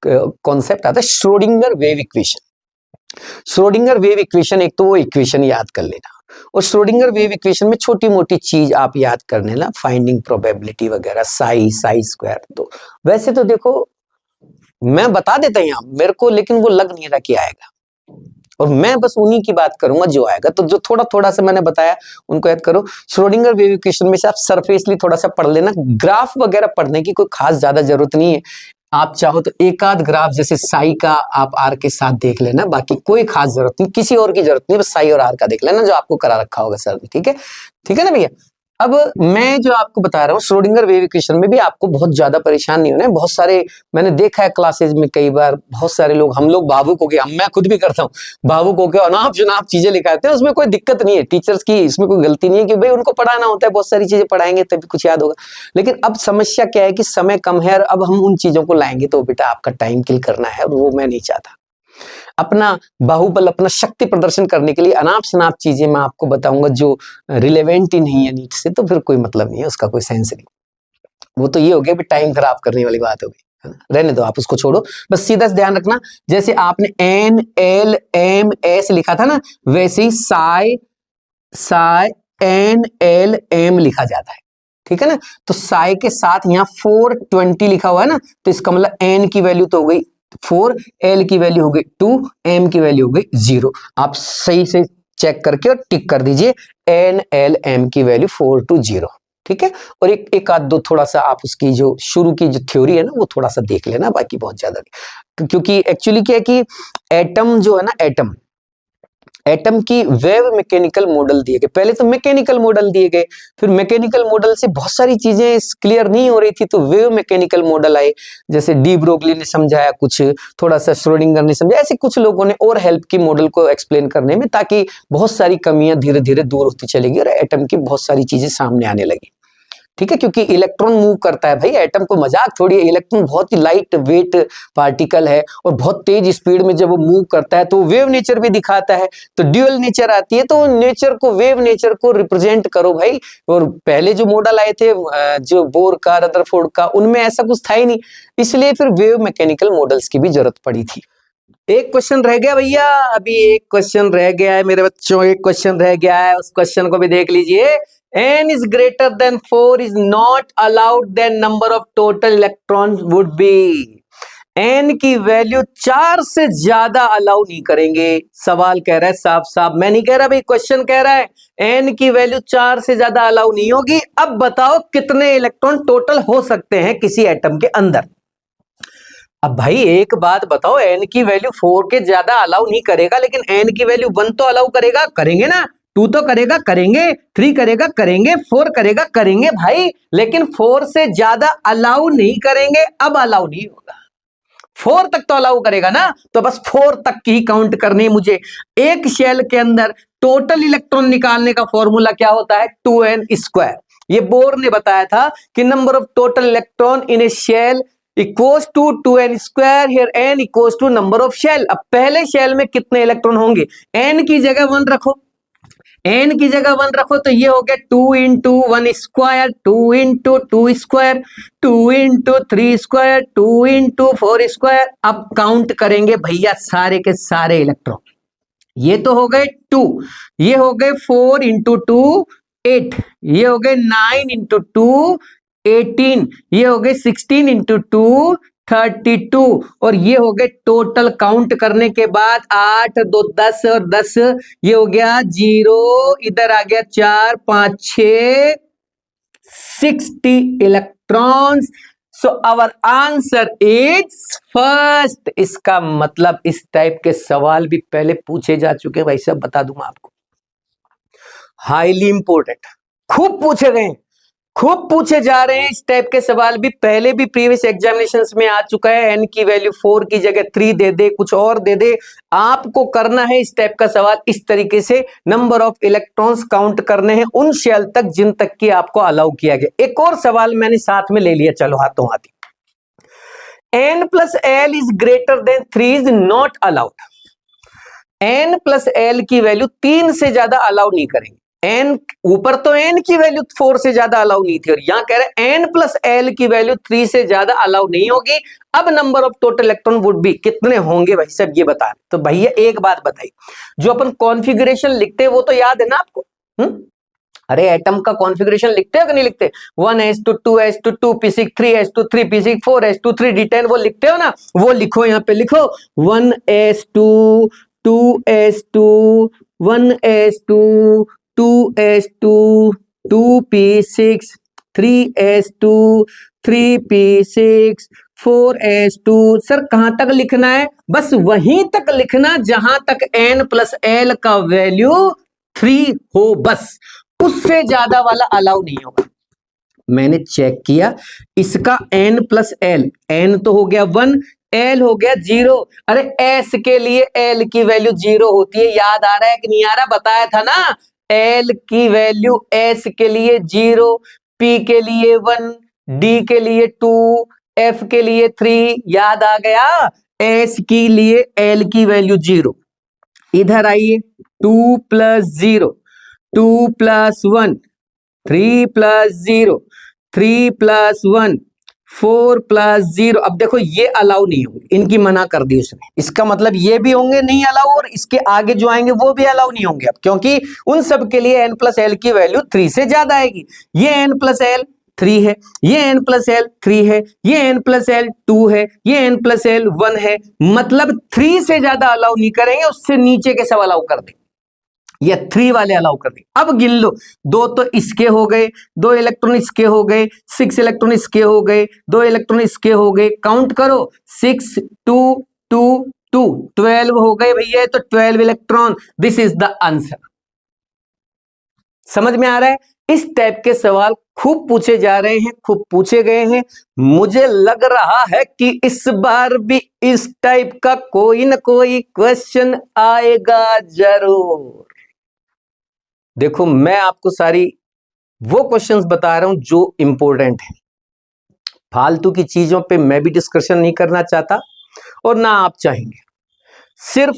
कॉन्सेप्ट आता है Schrodinger wave equation. Schrodinger wave equation, एक तो वो इक्वेशन याद कर लेना, और श्रोडिंगर वेव इक्वेशन में छोटी मोटी चीज आप याद कर लेना, फाइंडिंग प्रोबेबिलिटी वगैरह, साई स्क्वायर। तो वैसे तो देखो मैं बता देता हूं मेरे को, लेकिन वो लग नहीं रहा कि आएगा, और मैं बस उन्हीं की बात करूंगा जो आएगा। तो जो थोड़ा थोड़ा सा मैंने बताया उनको याद करो। श्रोडिंगर वेव इक्वेशन में से आप सरफेसली थोड़ा सा पढ़ लेना, ग्राफ वगैरह पढ़ने की कोई खास ज्यादा जरूरत नहीं है। आप चाहो तो एक आध ग्राफ जैसे साई का आप आर के साथ देख लेना, बाकी कोई खास जरूरत नहीं, किसी और की जरूरत नहीं, बस साई और आर का देख लेना जो आपको करा रखा होगा सर ने। ठीक है ना भैया। अब मैं जो आपको बता रहा हूँ श्रोडिंगर वेव इक्वेशन में भी आपको बहुत ज्यादा परेशान नहीं होना है। बहुत सारे मैंने देखा है क्लासेज में, कई बार बहुत सारे लोग, हम लोग भावुक हो गए, मैं खुद भी करता हूँ, भावुक होकर अनाप शनाप चीजें लिखाते हैं। उसमें कोई दिक्कत नहीं है, टीचर्स की इसमें कोई गलती नहीं है, कि भाई उनको पढ़ाना होता है, बहुत सारी चीजें पढ़ाएंगे तभी कुछ याद होगा। लेकिन अब समस्या क्या है कि समय कम है, और अब हम उन चीजों को लाएंगे तो बेटा आपका टाइम किल करना है, और वो मैं नहीं चाहता। अपना बाहुबल, अपना शक्ति प्रदर्शन करने के लिए अनाप शनाप चीजें मैं आपको बताऊंगा जो रिलेवेंट ही नहीं है नीट से, तो फिर कोई मतलब नहीं है, उसका कोई सेंस नहीं। वो तो ये हो गया भी टाइम खराब करने वाली बात हो गई, है ना। रहने दो, आप उसको छोड़ो, बस सीधा ध्यान रखना। जैसे आपने NLMS लिखा था ना, वैसे ही साई NLM लिखा जाता है, ठीक है ना। तो साई के साथ यहाँ 420 लिखा हुआ है ना, तो इसका मतलब N की वैल्यू तो हो गई 4, L की वैल्यू हो गई 2, M की वैल्यू हो गई 0। आप सही से चेक करके और टिक कर दीजिए NLM की वैल्यू 4 to 0, ठीक है। और एक आध दो थोड़ा सा आप उसकी जो शुरू की जो थ्योरी है ना वो थोड़ा सा देख लेना, बाकी बहुत ज्यादा नहीं। क्योंकि एक्चुअली क्या है कि एटम जो है ना, एटम की वेव मैकेनिकल मॉडल दिए गए। पहले तो मैकेनिकल मॉडल दिए गए, फिर मैकेनिकल मॉडल से बहुत सारी चीजें क्लियर नहीं हो रही थी तो वेव मैकेनिकल मॉडल आए, जैसे डी ब्रोगली ने समझाया कुछ, थोड़ा सा श्रोडिंगर ने समझाया, ऐसे कुछ लोगों ने और हेल्प की मॉडल को एक्सप्लेन करने में, ताकि बहुत सारी कमियां धीरे धीरे दूर होती चलेगी और एटम की बहुत सारी चीजें सामने आने लगी। ठीक है, क्योंकि इलेक्ट्रॉन मूव करता है भाई, एटम को मजाक थोड़ी है, इलेक्ट्रॉन बहुत ही लाइट वेट पार्टिकल है और बहुत तेज स्पीड में जब वो मूव करता है तो वेव नेचर भी दिखाता है, तो ड्यूअल नेचर आती है, तो नेचर को, वेव नेचर को रिप्रेजेंट करो भाई। और पहले जो मॉडल आए थे जो बोर का, रदरफोर्ड का, उनमें ऐसा कुछ था ही नहीं, इसलिए फिर वेव मैकेनिकल मॉडल्स की भी जरूरत पड़ी थी। एक क्वेश्चन रह गया भैया, अभी एक क्वेश्चन रह गया है मेरे बच्चों, एक क्वेश्चन रह गया है, उस क्वेश्चन को भी देख लीजिए। n is greater than 4 is not allowed, then number of total electrons would be। n की वैल्यू 4 से ज्यादा अलाउ नहीं करेंगे। सवाल कह रहा है साफ साफ, मैं नहीं कह रहा भाई, क्वेश्चन कह रहा है n की वैल्यू 4 से ज्यादा अलाउ नहीं होगी। अब बताओ कितने इलेक्ट्रॉन टोटल हो सकते हैं किसी एटम के अंदर। अब भाई एक बात बताओ, n की वैल्यू 4 के ज्यादा अलाउ नहीं करेगा, लेकिन n की वैल्यू 1 तो अलाउ करेगा, करेंगे ना, 2 तो करेगा, करेंगे, 3 करेगा, करेंगे, 4 करेगा, करेंगे भाई, लेकिन 4 से ज्यादा अलाउ नहीं करेंगे। अब अलाउ नहीं होगा, 4 तक तो अलाउ करेगा ना, तो बस 4 तक की ही काउंट करनी है मुझे। एक शेल के अंदर टोटल इलेक्ट्रॉन निकालने का फॉर्मूला क्या होता है, 2n²। ये बोर ने बताया था कि number of total electron in a shell equals to 2n², here n equals to number of shell. अब पहले शेल में कितने इलेक्ट्रॉन होंगे, n की जगह 1 रखो, n की जगह 1 रखो, तो ये हो गया 2 इंटू 1², 2 इंटू 2², 2 इंटू 3², 2 इंटू 4²। अब काउंट करेंगे भैया सारे के सारे इलेक्ट्रॉन, ये तो हो गए 2, ये हो गए 4 इंटू 2 8, ये हो गए 9 इंटू 2 18, ये हो गए 16 इंटू 2 32, और ये हो गए टोटल काउंट करने के बाद 8 2 10 और 10, ये हो गया 0, इधर आ गया 4 5 6 60 electrons. So our answer is first. इसका मतलब इस टाइप के सवाल भी पहले पूछे जा चुके हैं भाई साहब, बता दूं मैं आपको, हाईली इंपॉर्टेंट, खूब पूछे गए, खूब पूछे जा रहे हैं। इस टाइप के सवाल भी पहले भी प्रीवियस एग्जामिनेशंस में आ चुका है। n की वैल्यू 4 की जगह 3 दे दे, कुछ और दे दे, आपको करना है इस टाइप का सवाल, इस तरीके से नंबर ऑफ इलेक्ट्रॉन्स काउंट करने हैं उन शेल तक जिन तक की आपको अलाउ किया गया। एक और सवाल मैंने साथ में ले लिया, चलो हाथों हाथी। n plus L is greater than 3 is not allowed. n plus L की वैल्यू 3 से ज्यादा अलाउ नहीं करेंगे। n ऊपर तो n की वैल्यू 4 से ज्यादा अलाउ नहीं थी, और यहां कह रहे हैं n प्लस एल की वैल्यू 3 से ज्यादा अलाउ नहीं होगी। अब number of total electron would be, कितने होंगे भाई साहब ये बता। तो भैया एक बात बताइए, जो अपन कॉन्फ़िगरेशन लिखते हैं वो तो याद है ना आपको? अरे एटम का कॉन्फ़िगरेशन लिखते हो कि नहीं लिखते? 1s2 2s2 2p6 3s2 3p6 4s2 3d10, वो लिखते हो ना, वो लिखो, यहाँ पे लिखो 1s2 2s2 1s2 2s2 2p6 3s2 3p6 4s2। Sir कहां तक लिखना है? बस वहीं तक लिखना जहां तक n प्लस एल का वैल्यू 3 हो, बस उससे ज्यादा वाला अलाउ नहीं होगा। मैंने चेक किया, इसका n प्लस एल, n तो हो गया 1, एल हो गया 0। अरे एस के लिए एल की वैल्यू 0 होती है, याद आ रहा है कि नहीं आ रहा? बताया था ना, एल की वैल्यू एस के लिए 0, पी के लिए 1, डी के लिए 2, एफ के लिए 3, याद आ गया? एस के लिए एल की वैल्यू 0। इधर आइए, 2 plus 0 2 plus 1 3 plus 0 3 plus 1 4 plus 0। अब देखो ये अलाउ नहीं होंगे, इनकी मना कर दी उसने, इसका मतलब ये भी होंगे नहीं अलाउ, और इसके आगे जो आएंगे वो भी अलाउ नहीं होंगे अब, क्योंकि उन सब के लिए n प्लस एल की वैल्यू 3 से ज्यादा आएगी। ये n प्लस एल 3 है, ये n प्लस एल 3 है, ये n प्लस एल 2 है, ये n प्लस एल 1 है, मतलब 3 से ज्यादा अलाउ नहीं करेंगे, उससे नीचे के सब अलाउ कर देंगे, या 3 वाले अलाउ कर देंगे। अब गिन लो, 2 तो इसके हो गए, 2 इलेक्ट्रॉन इसके हो गए, 6 इलेक्ट्रॉन इसके हो गए, 2 इलेक्ट्रॉन इसके हो गए, काउंट करो 6 2 2 2, 12 हो गए भैया, तो 12 electron, this is the answer. समझ में आ रहा है? इस टाइप के सवाल खूब पूछे जा रहे हैं, खूब पूछे गए हैं। मुझे लग रहा है कि इस बार भी इस टाइप का कोई ना कोई क्वेश्चन आएगा जरूर। देखो, मैं आपको सारी वो क्वेश्चंस बता रहा हूं जो इंपॉर्टेंट है। फालतू की चीजों पे मैं भी डिस्कशन नहीं करना चाहता और ना आप चाहेंगे। सिर्फ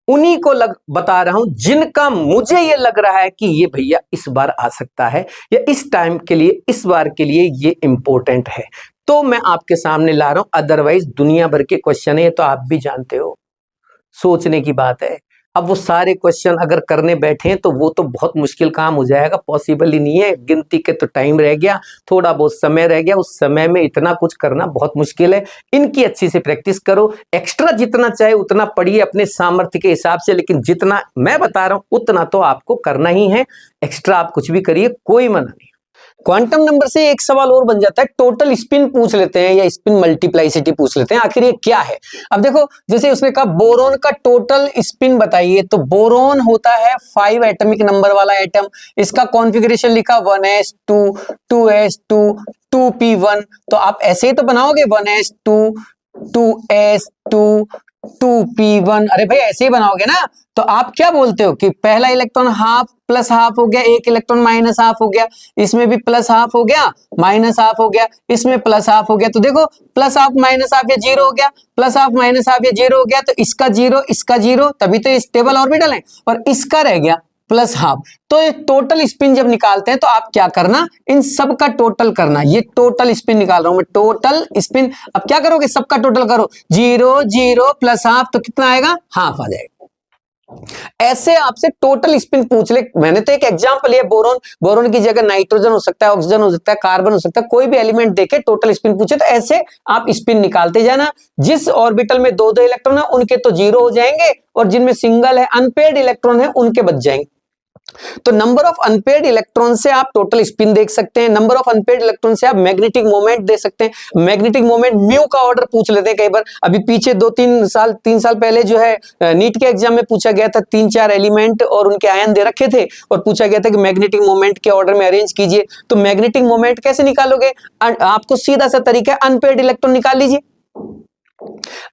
उन्हीं को बता रहा हूं जिनका मुझे ये लग रहा है कि ये भैया इस बार आ सकता है, या इस टाइम के लिए, इस बार के लिए ये इंपॉर्टेंट है, तो मैं आपके सामने ला रहा हूं। अदरवाइज दुनिया भर के क्वेश्चन है, ये तो आप भी जानते हो, सोचने की बात है। अब वो सारे क्वेश्चन अगर करने बैठे तो वो तो बहुत मुश्किल काम हो जाएगा, पॉसिबल ही नहीं है। गिनती के तो टाइम रह गया, थोड़ा बहुत समय रह गया, उस समय में इतना कुछ करना बहुत मुश्किल है। इनकी अच्छी से प्रैक्टिस करो, एक्स्ट्रा जितना चाहे उतना पढ़िए अपने सामर्थ्य के हिसाब से, लेकिन जितना मैं बता रहा हूं उतना तो आपको करना ही है। एक्स्ट्रा आप कुछ भी करिए, कोई मना नहीं। क्वांटम नंबर से एक सवाल और बन जाता है, टोटल स्पिन पूछ लेते हैं या स्पिन मल्टीप्लाइसिटी पूछ लेते हैं, आखिर ये क्या है। अब देखो, जैसे उसने कहा बोरोन का टोटल स्पिन बताइए, तो बोरोन होता है 5 एटॉमिक नंबर वाला एटम। इसका कॉन्फ़िगरेशन लिखा 1s2 2s2 2p1, तो आप ऐसे ही तो बनाओगे 1s2 2s2 2p1, अरे भाई ऐसे ही बनाओगे ना। तो आप क्या बोलते हो कि पहला इलेक्ट्रॉन हाफ प्लस हाफ हो गया, एक इलेक्ट्रॉन माइनस हाफ हो गया, इसमें भी प्लस हाफ हो गया, माइनस हाफ हो गया, इसमें प्लस हाफ हो गया। तो देखो, प्लस हाफ माइनस हाफ, ये जीरो हो गया, प्लस हाफ माइनस हाफ, ये जीरो हो गया, तो इसका जीरो, इसका जीरो, तभी तो ये स्टेबल ऑर्बिटल है, और इसका रह गया प्लस हाफ। तो ये टोटल स्पिन जब निकालते हैं तो आप क्या करना, इन सब का टोटल करना। ये टोटल स्पिन निकाल रहा हूं मैं, टोटल स्पिन। अब क्या करोगे, सबका टोटल करो, जीरो जीरो प्लस हाफ, तो कितना आएगा, हाफ आ जाएगा। ऐसे आपसे टोटल स्पिन पूछ ले। मैंने तो एक एग्जांपल लिया, बोरोन, बोरोन की जगह नाइट्रोजन हो सकता है, ऑक्सीजन हो सकता है, कार्बन हो सकता है, कोई भी एलिमेंट देके टोटल स्पिन पूछे तो ऐसे आप स्पिन निकालते जाना। जिस ऑर्बिटल में 2-2 इलेक्ट्रॉन है उनके तो जीरो हो जाएंगे, और जिनमें सिंगल है, अनपेयर्ड इलेक्ट्रॉन है, उनके बच जाएंगे। तो नंबर ऑफ अनपेयर्ड इलेक्ट्रॉन से आप टोटल स्पिन देख सकते हैं, नंबर ऑफ अनपेयर्ड इलेक्ट्रॉन से आप मैग्नेटिक मोमेंट दे सकते हैं। मैग्नेटिक मोमेंट म्यू का ऑर्डर पूछ लेते हैं कई बार। अभी पीछे 3 साल पहले जो है नीट के एग्जाम में पूछा गया था, 3-4 एलिमेंट और उनके आयन दे रखे थे, और पूछा गया था कि मैग्नेटिक मोमेंट के ऑर्डर में अरेंज कीजिए। तो मैग्नेटिक मोमेंट कैसे निकालोगे, आपको सीधा सा तरीका है, अनपेयर्ड इलेक्ट्रॉन निकाल लीजिए,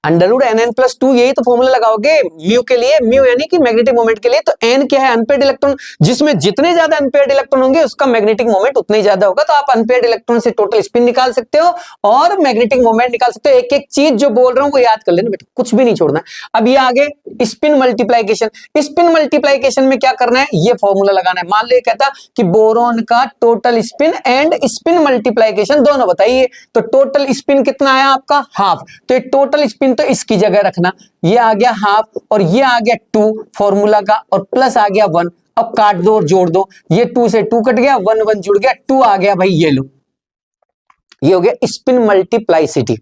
√nn+2, यही तो फॉर्मूला लगाओगे म्यू के लिए, म्यू यानी कि मैग्नेटिक मोमेंट के लिए। तो n क्या है, अनपेयर्ड इलेक्ट्रॉन, जिसमें जितने ज्यादा अनपेयर्ड इलेक्ट्रॉन होंगे उसका मैग्नेटिक मोमेंट उतना ही ज्यादा होगा। तो आप अनपेयर्ड इलेक्ट्रॉन से टोटल स्पिन निकाल सकते हो और मैग्नेटिक मोमेंट निकाल सकते हो। एक एक चीज जो बोल रहा हूं वो याद कर लेना बेटा, कुछ भी नहीं छोड़ना। अब ये आगे स्पिन मल्टीप्लाइकेशन, स्पिन मल्टीप्लाइकेशन में क्या करना है, ये फॉर्मूला लगाना है। मान लो कहता कि बोरोन का total spin and spin multiplication दोनों बताइए, तो टोटल स्पिन कितना आया आपका, हाफ। तो टोटल स्पिन तो इसकी जगह रखना, ये आ गया हाफ और ये आ गया 2 फॉर्मूला का, और प्लस आ गया 1। अब काट दो और जोड़ दो, ये 2 से 2 कट गया, 1 1 जुड़ गया, 2 आ गया भाई, ये लो, ये हो गया स्पिन मल्टीप्लाइसिटी।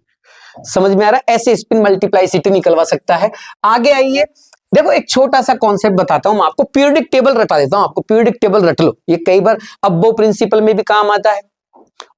समझ में आ रहा है, ऐसे स्पिन मल्टीप्लाइसिटी निकलवा सकता है। आगे आइए, देखो एक छोटा सा कॉन्सेप्ट बताता हूं मैं आपको, पीरियडिक टेबल रटा देता हूं आपको। पीरियडिक टेबल रट लो, ये कई बार अब्बो प्रिंसिपल में भी काम आता है,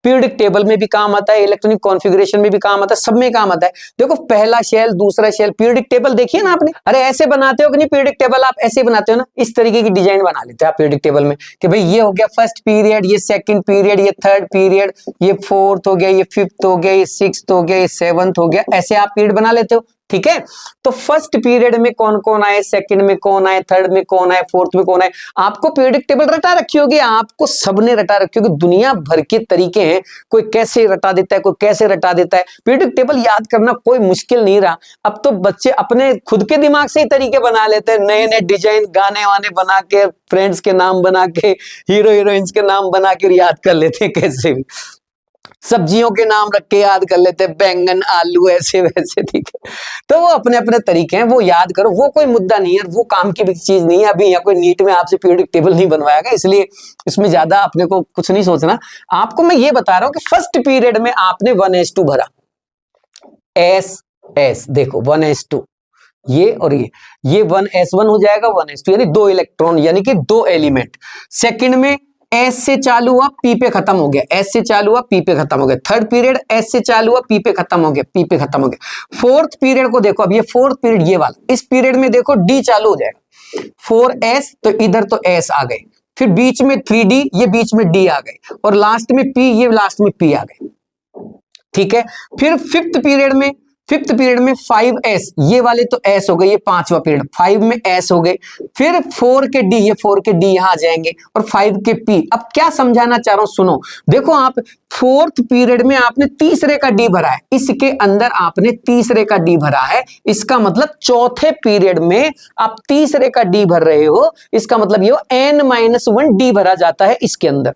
पीरियडिक टेबल में भी काम आता है, इलेक्ट्रॉनिक कॉन्फ़िगरेशन में भी काम आता है, सब में काम आता है। देखो पहला शेल, दूसरा शेल, पीरियडिक टेबल देखिए ना आपने। अरे ऐसे बनाते हो कि नहीं पीरियडिक टेबल, आप ऐसे बनाते हो ना, इस तरीके की डिजाइन बना लेते हैं आप पीरियडिक टेबल में, कि भाई ये हो गया फर्स्ट पीरियड, ये सेकंड पीरियड, ये थर्ड पीरियड, ये फोर्थ हो गया, ये फिफ्थ हो गया, ये सिक्स्थ हो गया, ये सेवंथ हो गया, ऐसे आप पीरियड बना लेते हो। ठीक है, तो फर्स्ट पीरियड में कौन कौन आए, सेकंड में कौन आए, थर्ड में कौन आए, फोर्थ में कौन आए, आपको पीरियडिक टेबल रटा रखी होगी, आपको सबने रटा रखी होगी। दुनिया भर के तरीके हैं, कोई कैसे रटा देता है, कोई कैसे रटा देता है। पीरियडिक टेबल याद करना कोई मुश्किल नहीं रहा। अब तो बच्चे अपने खुद के दिमाग से ही तरीके बना लेते हैं, नए नए डिजाइन, गाने वाने बना के, फ्रेंड्स के नाम बना के, हीरो हीरोइंस के नाम बना के याद कर लेते हैं, कैसे भी सब्जियों के नाम रख के याद कर लेते हैं, बैंगन, आलू, ऐसे वैसे। ठीक है, तो वो अपने अपने तरीके हैं, वो याद करो, वो कोई मुद्दा नहीं है, वो काम की भी चीज नहीं है। अभी यहाँ कोई नीट में आपसे पीरियडिक टेबल नहीं बनवाएगा, इसलिए इसमें ज्यादा अपने को कुछ नहीं सोचना। आपको मैं ये बता रहा हूं कि फर्स्ट पीरियड में आपने 1s2 भरा, एस देखो 1s2, ये और ये 1s1 हो जाएगा, 1s2 यानी 2 इलेक्ट्रॉन, यानी कि 2 एलिमेंट। सेकंड में एस से चालू हुआ पी पे खत्म हो गया, एस से चालू हुआ पी पे खत्म हो गया। थर्ड पीरियड एस से चालू हुआ पी पे खत्म हो गया, पी पे खत्म हो गया। फोर्थ पीरियड को देखो, अब ये फोर्थ पीरियड ये वाला, इस पीरियड में देखो डी चालू हो जाएगा, 4s तो इधर तो एस आ गए, फिर बीच में 3d, ये बीच में डी आ गए, और लास्ट में पी, ये लास्ट में पी आ गए। ठीक है, फिर फिफ्थ पीरियड में 5s, ये वाले तो s हो गए, ये पांचवा पीरियड 5 में s हो गए, फिर 4 के d, ये 4 के d यहां आ जाएंगे, और 5 के p। अब क्या समझाना चाह रहा हूं सुनो, देखो आप फोर्थ पीरियड में आपने तीसरे का d भरा है, इसके अंदर आपने तीसरे का d भरा है, इसका मतलब चौथे पीरियड में आप तीसरे का d भर रहे हो, इसका मतलब ये n-1 d भरा जाता है इसके अंदर।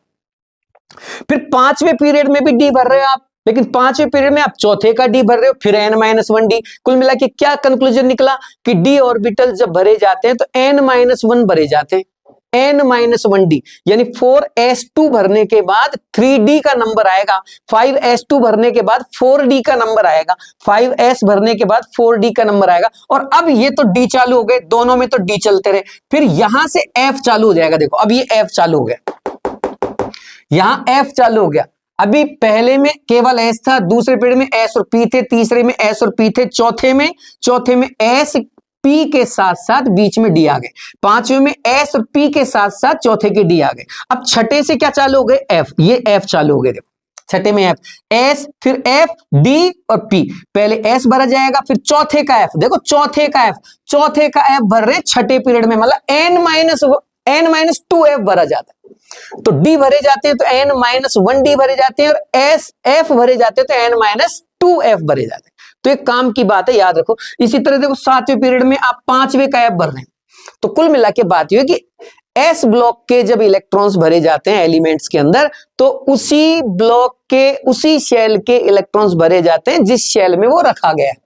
फिर पांचवें पीरियड में भी डी भर रहे हो आप, लेकिन पांचवें पीरियड में आप चौथे का डी भर रहे हो, फिर n-1 डी। कुल मिला के क्या कंक्लूजन निकला कि डी ऑर्बिटल जब भरे जाते हैं तो n-1 भरे जाते हैं, n-1 डी, यानी 4s2 भरने के बाद 3d का नंबर आएगा, 5s2 भरने के बाद 4d का नंबर आएगा, 5s भरने के बाद 4d का नंबर आएगा। और अब ये तो d चालू हो गए, दोनों में तो d चलते रहे, फिर यहां से f चालू हो जाएगा। देखो अब ये f चालू हो गया, यहां f चालू हो गया। अभी पहले में केवल s था, दूसरे पीरियड में s और p थे, तीसरे में s और p थे, चौथे में s p के साथ साथ बीच में d आ गए, पांचवें में s और p के साथ साथ चौथे के d आ गए। अब छठे से क्या चालू हो गए, f, ये f चालू हो गए। देखो छठे में f, s, फिर f, d और p, पहले s भरा जाएगा, फिर चौथे का f, देखो चौथे का f भर रहे छठे पीरियड में, मतलब n-2f भरा जाता है। तो d भरे जाते हैं तो n-1 d भरे जाते हैं, और f भरे जाते हैं तो n-2f भरे जाते हैं। तो एक काम की बात है, याद रखो। इसी तरह देखो सातवें पीरियड में आप पांचवें का f भर रहे हैं, तो कुल मिला के बात यह है कि s ब्लॉक के जब इलेक्ट्रॉन्स भरे जाते हैं एलिमेंट्स के अंदर, तो उसी ब्लॉक के उसी शेल के इलेक्ट्रॉन्स भरे जाते हैं जिस शेल में वो रखा गया है।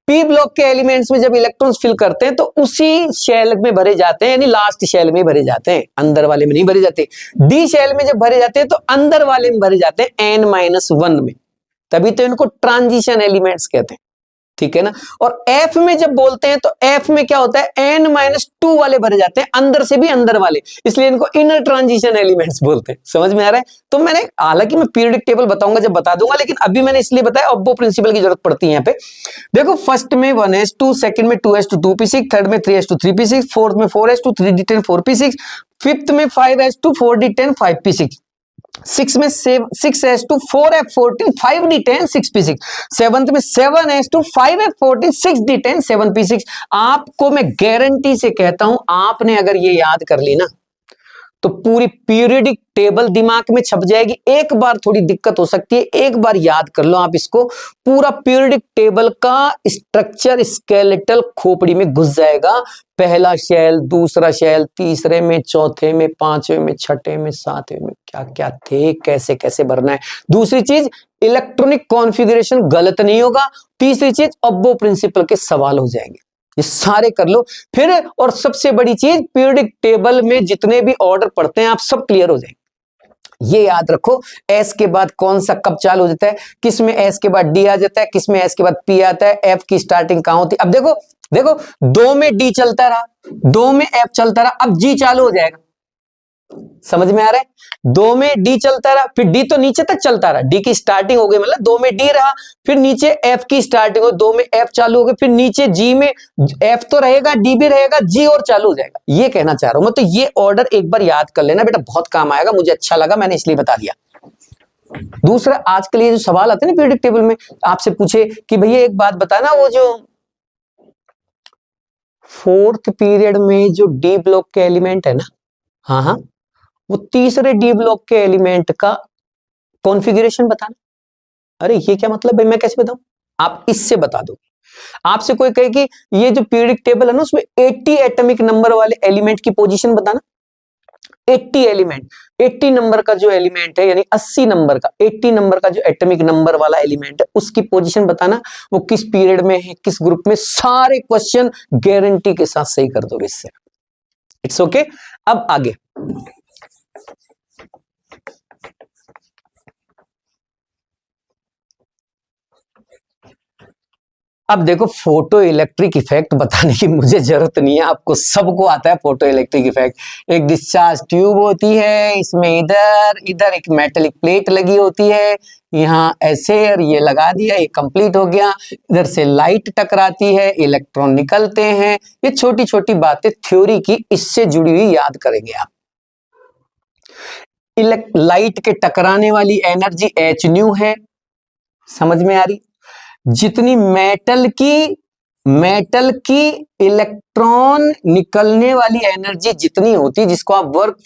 पी ब्लॉक के एलिमेंट्स में जब इलेक्ट्रॉन्स फिल करते हैं तो उसी शेल में भरे जाते हैं, यानी लास्ट शेल में भरे जाते हैं, अंदर वाले में नहीं भरे जाते। डी शेल में जब भरे जाते हैं तो अंदर वाले में भरे जाते हैं n-1 में, तभी तो इनको ट्रांजिशन एलिमेंट्स कहते हैं। ठीक है ना। और एफ में जब बोलते हैं तो एफ में क्या होता है, n-2 वाले भरे जाते हैं, अंदर से भी अंदर वाले, इसलिए इनको इनर ट्रांजिशन एलिमेंट्स बोलते हैं। समझ में आ रहा है। तो मैंने, हालांकि मैं पीरियोडिक टेबल बताऊंगा जब बता दूंगा, लेकिन अभी मैंने इसलिए बताया, ऑब्बो प्रिंसिपल की जरूरत पड़ती है यहाँ पे। देखो फर्स्ट में 1s2, सेकंड में 2s2 2p6, थर्ड में 3s2 3p6, फोर्थ में 4s2 3d10 4p6, फिफ्थ में 5s2 4d10 5p6, 6 में 6s2 4f14 5d10 6p6, seventh में 7s2 5f14 6d10 7p6। आपको मैं गारंटी से कहता हूं, आपने अगर ये याद कर ली ना तो पूरी पीरियोडिक टेबल दिमाग में छप जाएगी। एक बार थोड़ी दिक्कत हो सकती है, एक बार याद कर लो आप इसको, पूरा पीरियोडिक टेबल का स्ट्रक्चर स्केलेटल खोपड़ी में घुस जाएगा। पहला शेल, दूसरा शेल, तीसरे में, चौथे में, पांचवें में, छठे में, सातवें में क्या क्या थे, कैसे कैसे भरना है। दूसरी चीज, इलेक्ट्रॉनिक कॉन्फ़िगरेशन गलत नहीं होगा। तीसरी चीज, अब्बो प्रिंसिपल के सवाल हो जाएंगे। ये सारे कर लो फिर। और सबसे बड़ी चीज, पीरियोडिक टेबल में जितने भी ऑर्डर पढ़ते हैं आप सब क्लियर हो जाएंगे। ये याद रखो, एस के बाद कौन सा कब चालू हो जाता है, किस में एस के बाद डी आ जाता है, किस में एस के बाद पी आता है, एफ की स्टार्टिंग कहां होती है। अब देखो देखो, 2 में डी चलता रहा, 2 में एफ चलता रहा, अब जी चालू हो जाएगा। समझ में आ रहा है। 2 में डी चलता रहा, फिर डी तो नीचे तक चलता रहा, डी की स्टार्टिंग हो गई, मतलब 2 में डी रहा, फिर नीचे एफ की स्टार्टिंग हो, 2 में एफ चालू हो गई, फिर नीचे जी में एफ तो रहेगा, डी भी रहेगा, जी और चालू हो जाएगा। ये कहना चाह रहा हूं मैं। तो ये ऑर्डर एक बार याद कर लेना बेटा, बहुत काम आएगा, मुझे अच्छा लगा, मैंने इसलिए बता दिया। दूसरा, आज के लिए जो सवाल आते हैं ना पीरियोडिक टेबल में, आपसे पूछे कि भैया एक बात बताना, वो जो फोर्थ पीरियड में जो डी ब्लॉक के एलिमेंट है ना, हाँ हाँ, वो तीसरे डी ब्लॉक के एलिमेंट का कॉन्फ़िगरेशन बताना। अरे ये क्या मतलब भाई, मैं कैसे बताऊं, आप इससे बता दो। आपसे कोई कहे कि ये जो पीरियोडिक टेबल है ना, उसमें 80 एटॉमिक नंबर वाले एलिमेंट की पोजीशन बताना। 80 एलिमेंट, 80 नंबर का जो एलिमेंट है, यानी 80 नंबर का, 80 नंबर का जो एटॉमिक नंबर वाला एलिमेंट है, उसकी पोजीशन बताना, वो किस पीरियड में है, किस ग्रुप में। सारे क्वेश्चन गारंटी के साथ सही कर दो इससे। It's okay. अब आगे, अब देखो फोटो इलेक्ट्रिक इफेक्ट बताने की मुझे जरूरत नहीं है, आपको सबको आता है फोटो इलेक्ट्रिक इफेक्ट। एक डिस्चार्ज ट्यूब होती है, इसमें इधर इधर एक मेटेलिक प्लेट लगी होती है, यहाँ ऐसे और ये लगा दिया, ये कंप्लीट हो गया। इधर से लाइट टकराती है, इलेक्ट्रॉन निकलते हैं। ये छोटी छोटी बातें थ्योरी की, इससे जुड़ी हुई याद करेंगे आप। लाइट के टकराने वाली एनर्जी एच न्यू है, समझ में आ रही? जितनी मेटल की इलेक्ट्रॉन निकलने वाली एनर्जी जितनी होती है, जिसको आप वर्क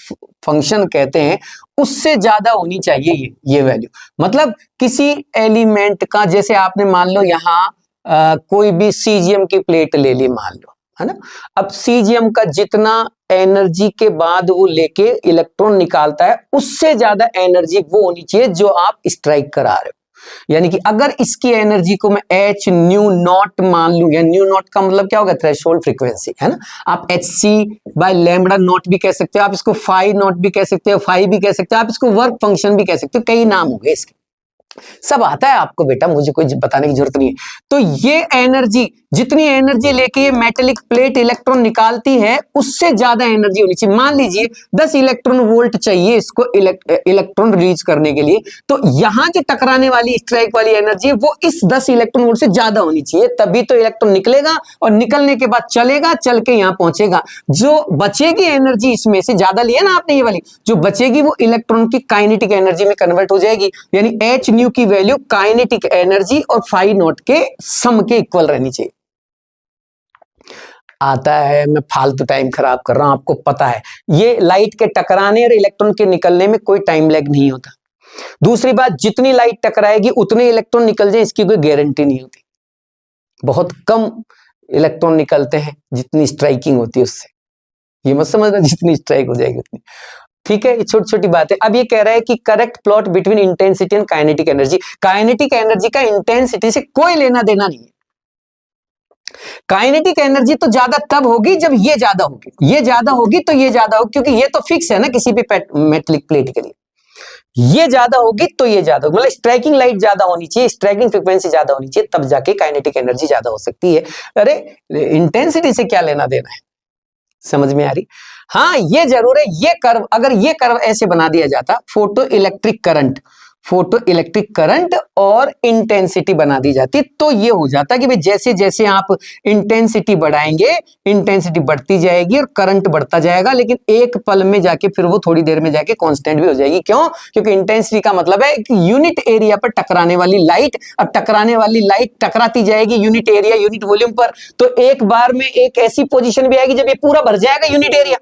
फंक्शन कहते हैं, उससे ज्यादा होनी चाहिए ये वैल्यू। मतलब किसी एलिमेंट का, जैसे आपने मान लो यहां कोई भी सीजियम की प्लेट ले ली मान लो, है ना। अब सीजियम का जितना एनर्जी के बाद वो लेके इलेक्ट्रॉन निकालता है, उससे ज्यादा एनर्जी वो होनी चाहिए जो आप स्ट्राइक करा रहे हो। यानी कि अगर इसकी एनर्जी को मैं एच न्यू नॉट मान लूं, या न्यू नॉट का मतलब क्या होगा? थ्रेशोल्ड फ्रीक्वेंसी, है ना। आप H C by lambda naught भी कह सकते हो, आप इसको फाई नॉट भी कह सकते हो, फाई भी कह सकते हो, आप इसको वर्क फंक्शन भी कह सकते हो, कई नाम हो गए इसके, सब आता है आपको बेटा, मुझे कोई बताने की जरूरत नहीं है। तो ये एनर्जी, जितनी एनर्जी लेके ये मेटेलिक प्लेट इलेक्ट्रॉन निकालती है, उससे ज्यादा एनर्जी होनी चाहिए। मान लीजिए 10 इलेक्ट्रॉन वोल्ट चाहिए इसको इलेक्ट्रॉन रिलीज करने के लिए, तो यहां जो टकराने वाली स्ट्राइक वाली एनर्जी है वो इस 10 इलेक्ट्रॉन वोल्ट से ज्यादा होनी चाहिए, तभी तो इलेक्ट्रॉन निकलेगा और निकलने के बाद चलेगा, चल के यहां पहुंचेगा। जो बचेगी एनर्जी, इसमें से ज्यादा लिया ना आपने ये वाली, जो बचेगी वो इलेक्ट्रॉन की काइनेटिक एनर्जी में कन्वर्ट हो जाएगी। यानी एच न्यू की वैल्यू काइनेटिक एनर्जी और फाई नॉट के सम के इक्वल रहनी चाहिए। आता है, मैं फालतू टाइम खराब कर रहा हूं, आपको पता है ये लाइट के टकराने और इलेक्ट्रॉन के निकलने में कोई टाइम लैग नहीं होता। दूसरी बात, जितनी लाइट टकराएगी उतने इलेक्ट्रॉन निकल जाए इसकी कोई गारंटी नहीं होती। बहुत कम इलेक्ट्रॉन निकलते हैं जितनी स्ट्राइकिंग होती है उससे, ये मत समझना जितनी स्ट्राइक हो जाएगी उतनी, ठीक है। ये छोटी छोटी बात है। अब ये कह रहा है कि correct plot between intensity and kinetic energy. Kinetic energy का इंटेंसिटी से कोई लेना देना नहीं है। काइनेटिक एनर्जी तो ज्यादा तब होगी जब ये ज्यादा होगी, ये ज्यादा होगी तो ये ज्यादा होगी, क्योंकि ये तो फिक्स है ना किसी भी मेटलिक प्लेट के लिए। ये ज्यादा होगी तो ये ज्यादा होगी, मतलब स्ट्राइकिंग लाइट ज्यादा होनी चाहिए, स्ट्राइकिंग फ्रीक्वेंसी ज्यादा होनी चाहिए, तब जाके काइनेटिक एनर्जी ज्यादा हो सकती है। अरे इंटेंसिटी से क्या लेना देना है, समझ में आ रही? हाँ, ये जरूर है, ये कर्व, अगर ये कर्व ऐसे बना दिया जाता, फोटो इलेक्ट्रिक करंट और इंटेंसिटी बना दी जाती, तो ये हो जाता कि भाई जैसे जैसे आप इंटेंसिटी बढ़ाएंगे, इंटेंसिटी बढ़ती जाएगी और करंट बढ़ता जाएगा, लेकिन एक पल में जाके फिर वो थोड़ी देर में जाके कांस्टेंट भी हो जाएगी। क्यों? क्योंकि इंटेंसिटी का मतलब है कि यूनिट एरिया पर टकराने वाली लाइट, अब टकराने वाली लाइट टकराती जाएगी यूनिट एरिया यूनिट वॉल्यूम पर, तो एक बार में एक ऐसी पोजीशन भी आएगी जब ये पूरा भर जाएगा यूनिट एरिया,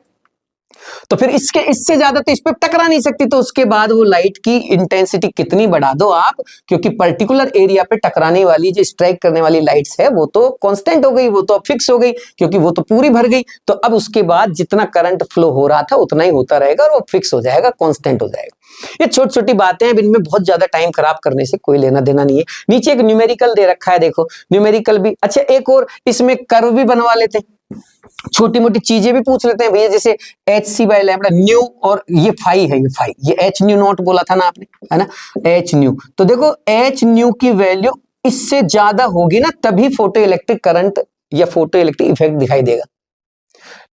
तो फिर इससे ज्यादा तो इस पे टकरा नहीं सकती। तो उसके बाद वो लाइट की इंटेंसिटी कितनी बढ़ा दो आप, क्योंकि पर्टिकुलर एरिया पे टकराने वाली जो स्ट्राइक करने वाली लाइट्स है वो तो कांस्टेंट हो गई, वो तो अब फिक्स हो गई, क्योंकि वो तो पूरी भर गई। तो अब उसके बाद जितना करंट फ्लो हो रहा था उतना ही होता रहेगा और वो फिक्स हो जाएगा, कांस्टेंट हो जाएगा। ये छोटी छोटी बातें हैं, इनमें बहुत ज्यादा टाइम खराब करने से कोई लेना देना नहीं है। नीचे एक न्यूमेरिकल दे रखा है, देखो न्यूमेरिकल भी अच्छा, एक और इसमें कर्व भी बनवा लेते हैं, छोटी मोटी चीजें भी पूछ लेते हैं भैया, जैसे H C by lambda nu, और ये फाई है, ये फाई, ये एच न्यू नॉट बोला था ना आपने, है ना, एच न्यू। तो देखो एच न्यू की वैल्यू इससे ज्यादा होगी ना, तभी फोटो इलेक्ट्रिक करंट या फोटो इलेक्ट्रिक इफेक्ट दिखाई देगा।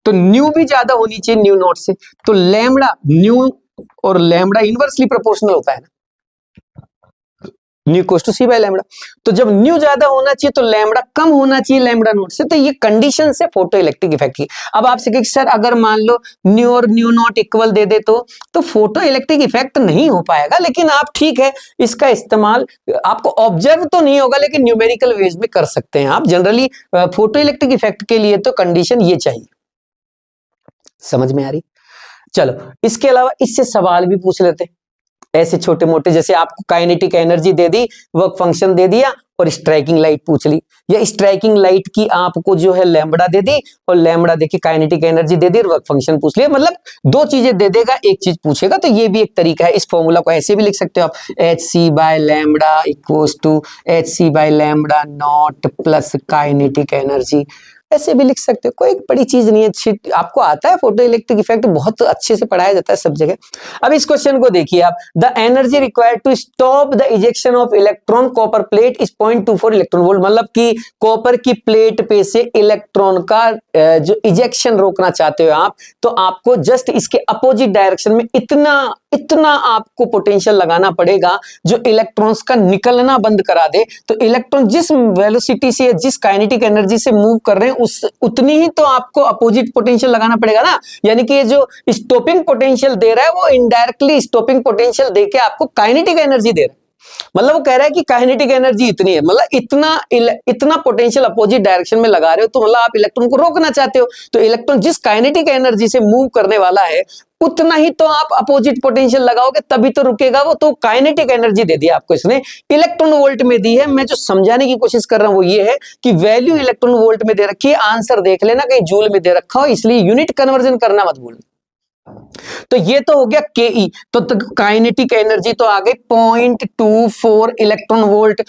तो न्यू भी ज्यादा होनी चाहिए न्यू नॉट से, तो लैम्बडा न्यू और लैम्बडा इनवर्सली प्रोपोर्शनल होता है ना, nu equals to C by lambda. तो जब न्यू ज्यादा होना चाहिए तो लैम्बडा कम होना चाहिए लैम्बडा नॉट से, तो ये कंडीशन है फोटो इलेक्ट्रिक इफेक्ट की। अब आपसे कहे सर अगर मान लो न्यू और न्यू नॉट इक्वल दे दे तो फोटो इलेक्ट्रिक इफेक्ट नहीं हो पाएगा, लेकिन आप ठीक है इसका इस्तेमाल आपको ऑब्जर्व तो नहीं होगा, लेकिन न्यूमेरिकल वेज में कर सकते हैं आप। जनरली फोटो इलेक्ट्रिक इफेक्ट के लिए तो कंडीशन ये चाहिए, समझ में आ रही? चलो, इसके अलावा इससे सवाल भी पूछ लेते हैं ऐसे छोटे मोटे, जैसे आपको काइनेटिक एनर्जी दे दी, वर्क फंक्शन दे दिया और स्ट्राइकिंग लाइट पूछ ली, या स्ट्राइकिंग लाइट की आपको जो है लैम्बडा दे दी और लैम्बडा देखिए काइनेटिक एनर्जी दे दी और वर्क फंक्शन पूछ लिया, मतलब दो चीजें दे देगा एक चीज पूछेगा। तो ये भी एक तरीका है। इस फॉर्मूला को ऐसे भी लिख सकते हो आप, H C by lambda equals to H C by lambda naught plus kinetic energy ऐसे भी लिख सकते हो, कोई बड़ी चीज नहीं है। आपको आता है फोटो इलेक्ट्रिक इफेक्ट, बहुत अच्छे से पढ़ाया जाता है सब जगह। अब इस क्वेश्चन को देखिए आप, the energy required to stop the ejection of electron copper plate is 0.24 electron volt. मतलब कि कॉपर की प्लेट पे से इलेक्ट्रॉन का जो इजेक्शन रोकना चाहते हो आप, तो आपको जस्ट इसके अपोजिट डायरेक्शन में इतना आपको पोटेंशियल लगाना पड़ेगा जो इलेक्ट्रॉन्स का निकलना बंद करा दे। तो इलेक्ट्रॉन जिस वेलोसिटी से, जिस काइनेटिक एनर्जी से मूव कर रहे हैं, उस उतनी ही तो आपको अपोजिट पोटेंशियल लगाना पड़ेगा ना। यानी कि ये जो स्टॉपिंग पोटेंशियल दे रहा है वो इनडायरेक्टली स्टॉपिंग पोटेंशियल देके आपको काइनेटिक एनर्जी दे रहा है। मतलब वो कह रहा है कि काइनेटिक एनर्जी इतनी है, मतलब इतना पोटेंशियल अपोजिट डायरेक्शन में लगा रहे हो, तो मतलब आप इलेक्ट्रॉन को रोकना चाहते हो। तो इलेक्ट्रॉन जिस काइनेटिक एनर्जी से मूव करने वाला है उतना ही तो आप अपोजिट पोटेंशियल लगाओगे, तभी तो रुकेगा वो। तो काइनेटिक एनर्जी दे दी आपको इसने, इलेक्ट्रॉन वोल्ट में दी है। मैं जो समझाने की कोशिश कर रहा हूं वो ये है कि वैल्यू इलेक्ट्रॉन वोल्ट में दे रखी है, आंसर देख लेना कहीं जूल में दे रखा हो, इसलिए यूनिट कन्वर्जन करना मत भूलना। तो ये तो हो गया के तो काइनेटिक एनर्जी तो आ गई 0.24 इलेक्ट्रॉन वोल्ट।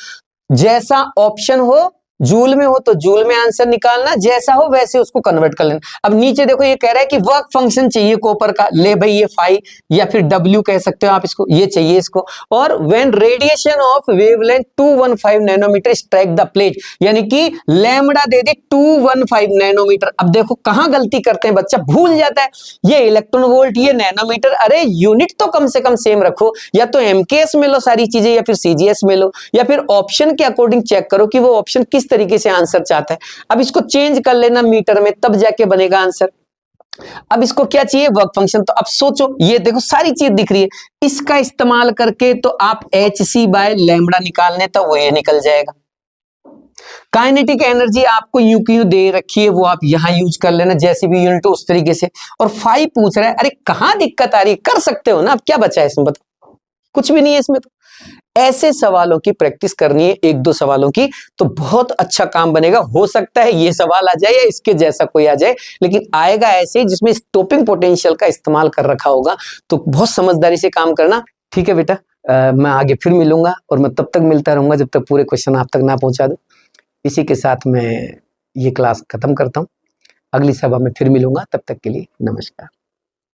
जैसा ऑप्शन हो, जूल में हो तो जूल में आंसर निकालना, जैसा हो वैसे उसको कन्वर्ट कर लेना। अब नीचे देखो ये कह रहा है कि वर्क फंक्शन चाहिए कॉपर का, ले भाई ये फाई या फिर डब्ल्यू कह सकते हो आप इसको, ये चाहिए इसको। और when radiation of wavelength 215 nanometer strike the plate, यानी कि लैम्डा दे दे 215 नैनोमीटर। अब देखो कहां गलती करते हैं बच्चा, भूल जाता है ये इलेक्ट्रॉन वोल्ट, ये नैनोमीटर। अरे यूनिट तो कम से कम सेम रखो, या तो एमकेएस में लो सारी चीजें, या फिर सीजीएस में लो, या फिर ऑप्शन के अकॉर्डिंग चेक करो कि वो ऑप्शन किस तरीके से आंसर चाहता है। अब इसको चेंज कर लेना मीटर में, तब जाके बनेगा आंसर। अब इसको क्या चाहिए, वर्क फंक्शन। तो अब सोचो, ये देखो सारी चीज दिख रही है, इसका इस्तेमाल करके तो आप hc/लैम्ब्डा निकालने तो वो ये निकल जाएगा। काइनेटिक एनर्जी आपको यूं की यूं दे रखी है, वो आप यहां यूज कर लेना, जैसे भी यूनिट उस तरीके से। और 5 पूछ रहा है, अरे कहां दिक्कत आ रही है, कर सकते हो ना। अब क्या बचा है इसमें, बताओ, कुछ भी नहीं है इसमें। तो ऐसे सवालों की प्रैक्टिस करनी है, 1-2 सवालों की, तो बहुत अच्छा काम बनेगा। हो सकता है ये सवाल आ जाए या इसके जैसा कोई आ जाए, लेकिन आएगा ऐसे जिसमें स्टॉपिंग पोटेंशियल का इस्तेमाल कर रखा होगा। तो बहुत समझदारी से काम करना, ठीक है बेटा। मैं आगे फिर मिलूंगा, और मैं तब तक मिलता रहूंगा जब तक पूरे क्वेश्चन आप तक ना पहुंचा दूं। इसी के साथ मैं ये क्लास खत्म करता हूं, अगली सभा में फिर मिलूंगा, तब तक के लिए नमस्कार।